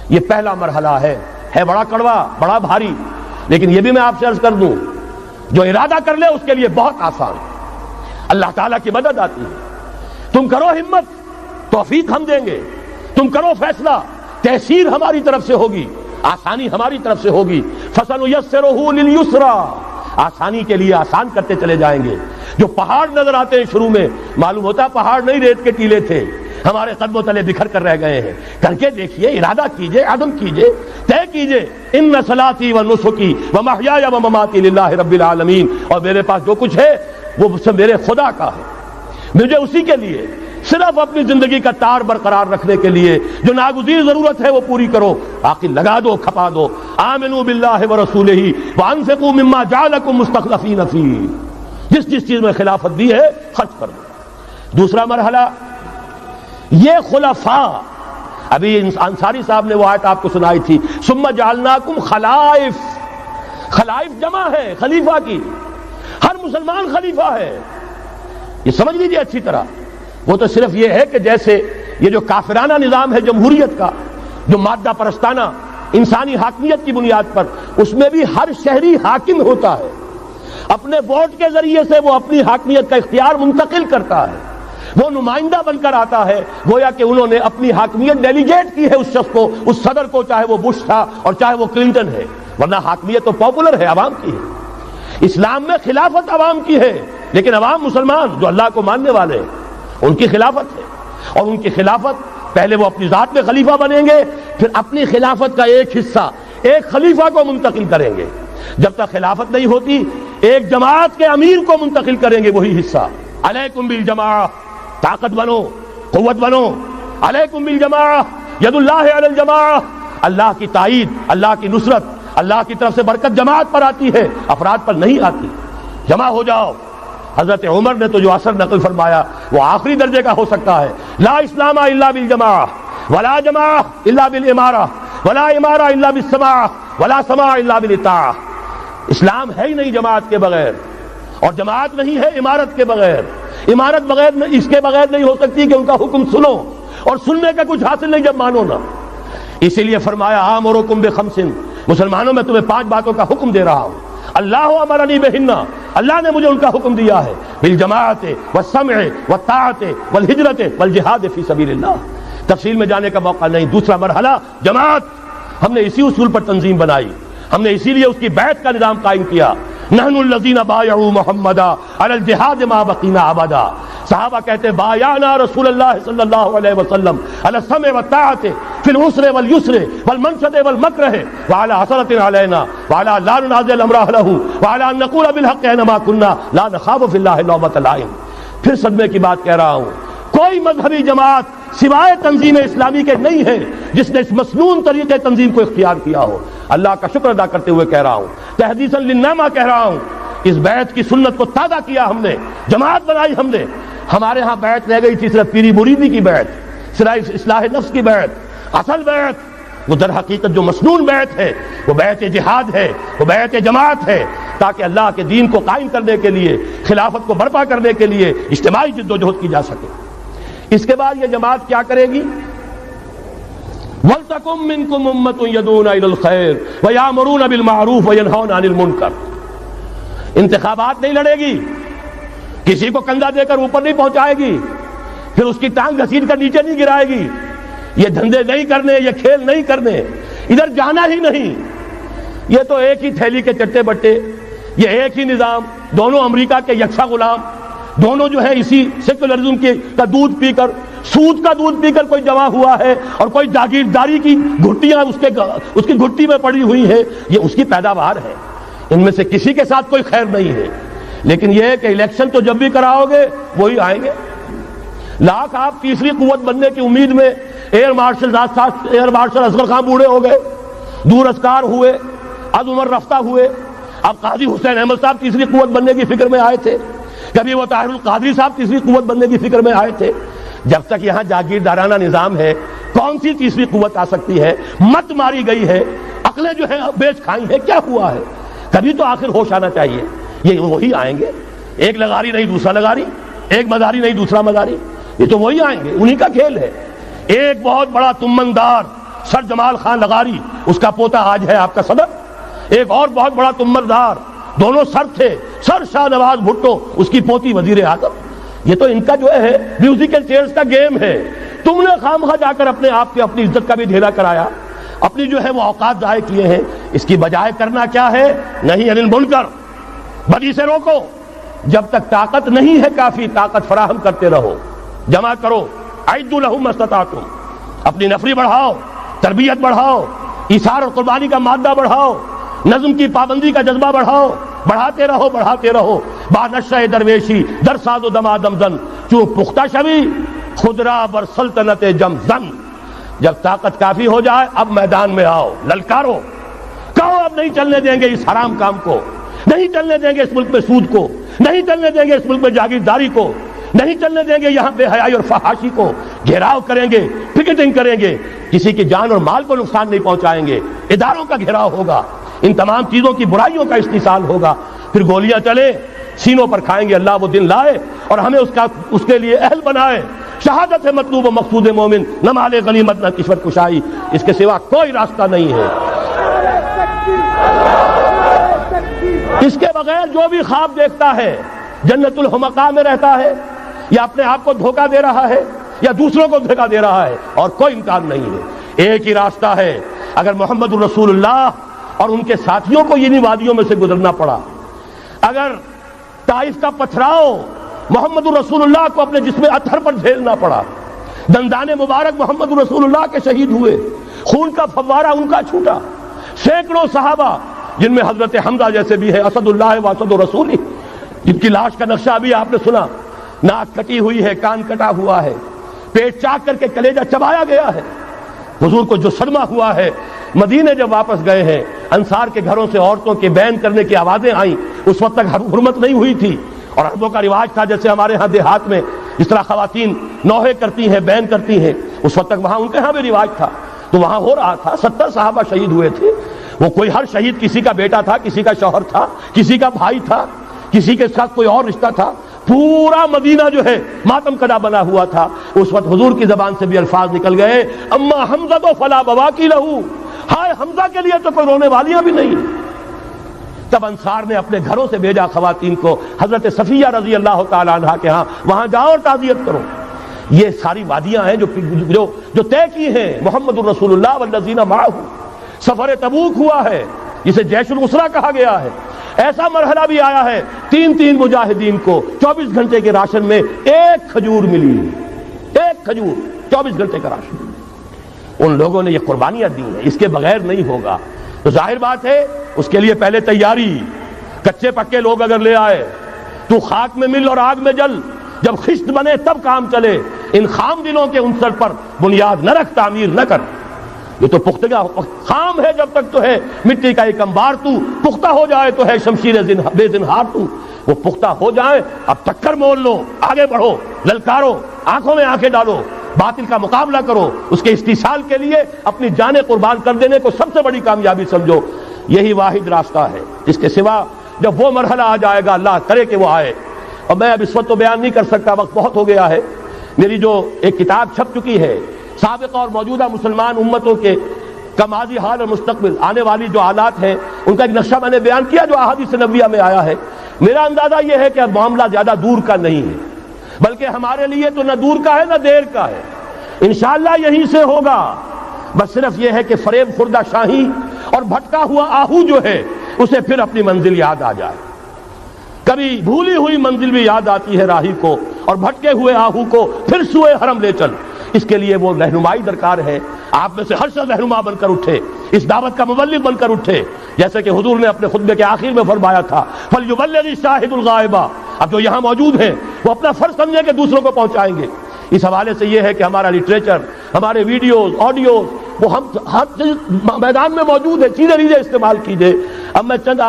یہ پہلا مرحلہ ہے بڑا کڑوا، بڑا بھاری، لیکن یہ بھی میں آپ سے عرض کر دوں، جو ارادہ کر لے اس کے لیے بہت آسان، اللہ تعالیٰ کی مدد آتی ہے۔ تم کرو ہمت، توفیق ہم دیں گے، تم کرو فیصلہ، تحصیل ہماری طرف سے ہوگی، آسانی ہماری طرف سے ہوگی۔ فَسَنُيَسِّرُهُ لِلْيُسْرَىٰ، آسانی کے لیے آسان کرتے چلے جائیں گے۔ جو پہاڑ نظر آتے ہیں شروع میں، معلوم ہوتا ہے پہاڑ نہیں، ریت کے ٹیلے تھے، ہمارے قدموں تلے بکھر کر رہ گئے ہیں۔ کر کے دیکھیے، ارادہ کیجئے، عزم کیجئے، طے کیجئے، ان صلاتی و نسکی و محیای و مماتی للہ رب العالمین، اور میرے پاس جو کچھ ہے وہ میرے خدا کا ہے، مجھے اسی کے لیے صرف اپنی زندگی کا تار برقرار رکھنے کے لیے جو ناگزیر ضرورت ہے وہ پوری کرو، باقی لگا دو، کھپا دو۔ آمنوا باللہ ورسولہ وانفقوا مما جعلکم مستخلفین فیہ، جس چیز میں خلافت دی ہے خرچ کر دو۔ دوسرا مرحلہ، یہ خلفاء، ابھی انصاری صاحب نے وہ آیت آپ کو سنائی تھی، ثم جعلناکم خلائف، خلائف جمع ہے خلیفہ کی، ہر مسلمان خلیفہ ہے، یہ سمجھ لیجیے اچھی طرح۔ وہ تو صرف یہ ہے کہ جیسے یہ جو کافرانہ نظام ہے جمہوریت کا، جو مادہ پرستانہ انسانی حاکمیت کی بنیاد پر، اس میں بھی ہر شہری حاکم ہوتا ہے، اپنے ووٹ کے ذریعے سے وہ اپنی حاکمیت کا اختیار منتقل کرتا ہے، وہ نمائندہ بن کر آتا ہے، گویا کہ انہوں نے اپنی حاکمیت ڈیلیگیٹ کی ہے اس شخص کو، اس صدر کو، چاہے وہ بش تھا اور چاہے وہ کلنٹن ہے، ورنہ حاکمیت تو پاپولر ہے، عوام کی ہے۔ اسلام میں خلافت عوام کی ہے، لیکن عوام مسلمان جو اللہ کو ماننے والے ہیں ان کی خلافت ہے، اور ان کی خلافت پہلے وہ اپنی ذات میں خلیفہ بنیں گے، پھر اپنی خلافت کا ایک حصہ ایک خلیفہ کو منتقل کریں گے۔ جب تک خلافت نہیں ہوتی ایک جماعت کے امیر کو منتقل کریں گے وہی حصہ۔ علیکم بالجماعہ، طاقت بنو، قوت بنو، علیکم بالجماعہ، ید اللہ علی الجماعہ، اللہ کی تائید، اللہ کی نصرت، اللہ کی طرف سے برکت جماعت پر آتی ہے، افراد پر نہیں آتی۔ جمع ہو جاؤ۔ حضرت عمر نے تو جو اثر نقل فرمایا وہ آخری درجے کا ہو سکتا ہے، لا اسلام الا بالجماعہ، ولا جماعہ الا بالامارہ، ولا امارہ الا بالسماع، ولا سماع الا بالاطاعہ۔ اسلام ہے ہی نہیں جماعت کے بغیر، اور جماعت نہیں ہے امارت کے بغیر، امارت بغیر اس کے بغیر نہیں ہو سکتی کہ ان کا حکم سنو، اور سننے کا کچھ حاصل نہیں جب مانو نہ۔ اسی لیے فرمایا آمرکم بخمس، مسلمانوں میں تمہیں 5 باتوں کا حکم دے رہا ہوں، اللہ امرنی بہن، اللہ نے مجھے ان کا حکم دیا ہے، بالجماعت والسمع والطاعت والہجرت والجہاد فی سبیل اللہ۔ تفصیل میں جانے کا موقع نہیں۔ دوسرا مرحلہ جماعت، ہم نے اسی اصول پر تنظیم بنائی، ہم نے اسی لیے اس کی بیعت کا نظام قائم کیا۔ نحن الذین بایعوا محمدا علی الجہاد ما بقینا ابدا، صحابہ کہتے بایعنا رسول اللہ صلی اللہ علیہ وسلم علی السمع والطاعت فی العسر والیسر والمنشط والمکرہ وعلی حسرۃ علینا وعلی لا ننازع الامر اہلہ وعلی ان نقول بالحق اینما کنا لا نخاف فی اللہ لومۃ لائم۔ پھر صدمے کی بات کہہ رہا ہوں، کوئی مذہبی جماعت سوائے تنظیم اسلامی کے نہیں ہے جس نے اس مسنون طریقے تنظیم کو اختیار کیا ہو۔ اللہ کا شکر ادا کرتے ہوئے کہہ رہا ہوں، تحدیثاً للنعمہ کہہ رہا ہوں، اس بیعت کی سنت کو تازہ کیا ہم نے، جماعت بنائی ہم نے۔ ہمارے ہاں بیعت رہ گئی تھی صرف پیری مریدی کی بیعت، صرف اصلاح نفس کی بیعت۔ اصل بیعت وہ در حقیقت جو مسنون بیعت ہے وہ بیعت جہاد ہے، وہ بیعت جماعت ہے، تاکہ اللہ کے دین کو قائم کرنے کے لیے، خلافت کو برپا کرنے کے لیے اجتماعی جد و جہد کی جا سکے۔ اس کے بعد یہ جماعت کیا کرے گی؟ وَلْتَكُن مِّنكُمْ أُمَّةٌ يَدْعُونَ إِلَى الْخَيْرِ وَيَأْمُرُونَ بِالْمَعْرُوفِ وَيَنْهَوْنَ عَنِ الْمُنكَرِ۔ انتخابات نہیں لڑے گی، کسی کو کندھا دے کر اوپر نہیں پہنچائے گی، پھر اس کی ٹانگ گھسیٹ کر نیچے نہیں گرائے گی۔ یہ دھندے نہیں کرنے، یہ کھیل نہیں کرنے، ادھر جانا ہی نہیں۔ یہ تو ایک ہی تھیلی کے چٹے بٹے، یہ ایک ہی نظام، دونوں امریکہ کے یکساں غلام، دونوں جو ہے اسی سیکولرزم کا دودھ پی کر، سود کا دودھ پی کر کوئی جمع ہوا ہے، اور کوئی جاگیرداری کی گھٹیاں اس کی گھٹی میں پڑی ہوئی ہیں، یہ اس کی پیداوار ہے۔ ان میں سے کسی کے ساتھ کوئی خیر نہیں ہے، لیکن یہ ہے کہ الیکشن تو جب بھی کراؤ گے وہی آئیں گے۔ لاکھ آپ تیسری قوت بننے کی امید میں ایئر مارشل اصغر خان بوڑھے ہو گئے، دور اسکار ہوئے، از عمر رفتہ ہوئے۔ اب قاضی حسین احمد صاحب تیسری قوت بننے کی فکر میں آئے تھے، کبھی وہ طاہر القادری صاحب تیسری قوت بننے کی فکر میں آئے تھے۔ جب تک یہاں جاگیردارانہ نظام ہے، کون سی تیسری قوت آ سکتی ہے؟ مت ماری گئی ہے، عقلیں جو ہے بیچ کھائی ہیں، کیا ہوا ہے؟ کبھی تو آخر ہوش آنا چاہیے۔ یہ وہی آئیں گے، ایک لغاری نہیں دوسرا لغاری، ایک مداری نہیں دوسرا مداری، یہ تو وہی آئیں گے، انہی کا کھیل ہے۔ ایک بہت بڑا تمندار سر جمال خان لغاری، اس کا پوتا آج ہے آپ کا صدر۔ ایک اور بہت بڑا تمندار، دونوں سر تھے، سر شاہ نواز بھٹو، اس کی پوتی وزیر اعظم۔ یہ تو ان کا جو ہے میوزیکل چیئرز کا گیم ہے۔ تم نے خامخواہ جا کر اپنے آپ کی اپنی عزت کا بھی ڈھیلا کرایا، اپنی جو ہے وہ اوقات ضائع کیے ہیں۔ اس کی بجائے کرنا کیا ہے؟ نہیں عن المنکر، بدی سے روکو۔ جب تک طاقت نہیں ہے کافی، طاقت فراہم کرتے رہو، جمع کرو۔ اعدوا لهم ما استطعتم، اپنی نفری بڑھاؤ، تربیت بڑھاؤ، ایثار اور قربانی کا مادہ بڑھاؤ، نظم کی پابندی کا جذبہ بڑھاؤ، بڑھاتے رہو بڑھاتے رہو۔ با نشہ درویشی در ساز و دمادم زن، چون پختہ شوی خدرا بر سلطنت جم زن۔ جب طاقت کافی ہو جائے اب میدان میں آؤ، للکارو، کہو اب نہیں چلنے دیں گے اس حرام کام کو، نہیں چلنے دیں گے اس ملک میں سود کو، نہیں چلنے دیں گے اس ملک میں جاگیرداری کو، نہیں چلنے دیں گے یہاں بے حیائی اور فحاشی کو۔ گھیراؤ کریں گے، پکیٹنگ کریں گے، کسی کی جان اور مال کو نقصان نہیں پہنچائیں گے، اداروں کا گھیراؤ ہوگا، ان تمام چیزوں کی برائیوں کا استحصال ہوگا۔ پھر گولیاں چلے، سینوں پر کھائیں گے، اللہ وہ دن لائے اور ہمیں اس کے لیے اہل بنائے۔ شہادت ہے مطلوب و مقصود مومن، نہ مال غنیمت نہ کشور کشائی، اس کے سوا کوئی راستہ نہیں ہے۔ اس کے بغیر جو بھی خواب دیکھتا ہے جنت الحمقاء میں رہتا ہے، یا اپنے آپ کو دھوکہ دے رہا ہے، یا دوسروں کو دھوکہ دے رہا ہے، اور کوئی امکان نہیں ہے۔ ایک ہی راستہ ہے۔ اگر محمد الرسول اللہ اور ان کے ساتھیوں کو انہی وادیوں میں سے گزرنا پڑا، اگر طائف کا پتھراؤ محمد الرسول اللہ کو اپنے جسم اطہر پر جھیلنا پڑا، دندان مبارک محمد الرسول اللہ کے شہید ہوئے، خون کا فوارہ ان کا چھوٹا، سینکڑوں صحابہ جن میں حضرت حمزہ جیسے بھی ہے، اسد اللہ و اسد رسول، جن کی لاش کا نقشہ ابھی آپ نے سنا، ناک کٹی ہوئی ہے، کان کٹا ہوا ہے، پیٹ چاک کر کے کلیجہ چبایا گیا ہے۔ حضور کو جو صدمہ ہوا ہے، مدینے جب واپس گئے ہیں، انصار کے گھروں سے عورتوں کے بین کرنے کی آوازیں آئیں، اس وقت تک حرمت نہیں ہوئی تھی، اور عربوں کا رواج تھا جیسے ہمارے ہاں دیہات میں جس طرح خواتین نوحے کرتی ہیں، بین کرتی ہیں، اس وقت تک وہاں ان کے ہاں بھی رواج تھا، تو وہاں ہو رہا تھا۔ 70 صحابہ شہید ہوئے تھے۔ وہ کوئی ہر شہید کسی کا بیٹا تھا، کسی کا شوہر تھا، کسی کا بھائی تھا، کسی کے ساتھ کوئی اور رشتہ تھا، پورا مدینہ جو ہے ماتم کدا بنا ہوا تھا۔ اس وقت حضور کی زبان سے بھی الفاظ نکل گئے، اما حمزہ تو فلا بواکی لہو، ہائے حمزہ کے لیے تو کوئی رونے والیاں بھی نہیں۔ تب انصار نے اپنے گھروں سے بھیجا خواتین کو حضرت صفیہ رضی اللہ تعالی عنہا کے ہاں، وہاں جاؤ اور تعزیت کرو۔ یہ ساری وادیاں ہیں جو طے کی ہیں محمد الرسول اللہ والذین معہ۔ سفر تبوک ہوا ہے جسے جیش العسرہ کہا گیا ہے۔ ایسا مرحلہ بھی آیا ہے 3 مجاہدین کو 24 گھنٹے کے راشن میں ایک کھجور ملی، ایک کھجور، 24 گھنٹے کا راشن۔ ان لوگوں نے یہ قربانیاں دی ہیں، اس کے بغیر نہیں ہوگا۔ تو ظاہر بات ہے اس کے لیے پہلے تیاری۔ کچے پکے لوگ اگر لے آئے تو خاک میں مل اور آگ میں جل، جب خشت بنے تب کام چلے۔ ان خام دلوں کے عنصر پر بنیاد نہ رکھ، تعمیر نہ کر۔ یہ تو پختگا خام ہے جب تک تو ہے مٹی کا ایک انبار، تو پختہ ہو جائے تو ہے شمشیر بے زنہار تو۔ وہ پختہ ہو جائے، اب ٹکر مول لو، آگے بڑھو، للکارو، آنکھوں میں آنکھیں ڈالو، باطل کا مقابلہ کرو، اس کے استحصال کے لیے اپنی جانیں قربان کر دینے کو سب سے بڑی کامیابی سمجھو۔ یہی واحد راستہ ہے، اس کے سوا جب وہ مرحلہ آ جائے گا، اللہ کرے کہ وہ آئے، اور میں اب اس وقت تو بیان نہیں کر سکتا، وقت بہت ہو گیا ہے۔ میری جو ایک کتاب چھپ چکی ہے سابقہ اور موجودہ مسلمان امتوں کے کا ماضی، حال اور مستقبل، آنے والی جو حالات ہیں ان کا ایک نقشہ میں نے بیان کیا جو احادیث نبویہ میں آیا ہے۔ میرا اندازہ یہ ہے کہ اب معاملہ زیادہ دور کا نہیں ہے، بلکہ ہمارے لیے تو نہ دور کا ہے نہ دیر کا ہے، انشاءاللہ یہیں سے ہوگا۔ بس صرف یہ ہے کہ فریب خوردہ شاہی اور بھٹکا ہوا آہو جو ہے اسے پھر اپنی منزل یاد آ جائے۔ کبھی بھولی ہوئی منزل بھی یاد آتی ہے راہی کو، اور بھٹکے ہوئے آہو کو پھر سوئے حرم لے چل۔ اس کے لیے وہ رہنمائی درکار ہے، آپ میں سے ہر شخص رہنما بن کر اٹھے، اس دعوت کا مبلغ بن کر اٹھے، جیسے کہ حضور نے اپنے خطبے کے آخر میں فرمایا تھا فَلْيُبَلِّغِ الشَّاهِدُ الْغَائِبَ۔ اب جو یہاں موجود ہیں وہ اپنا فرض سمجھیں کہ دوسروں کو پہنچائیں گے۔ اس حوالے سے یہ ہے کہ ہمارا لٹریچر، ہمارے ویڈیوز، آڈیوز، وہ ہم ہر میدان میں موجود ہے، چیزیں استعمال کیجئے۔ اب میں چند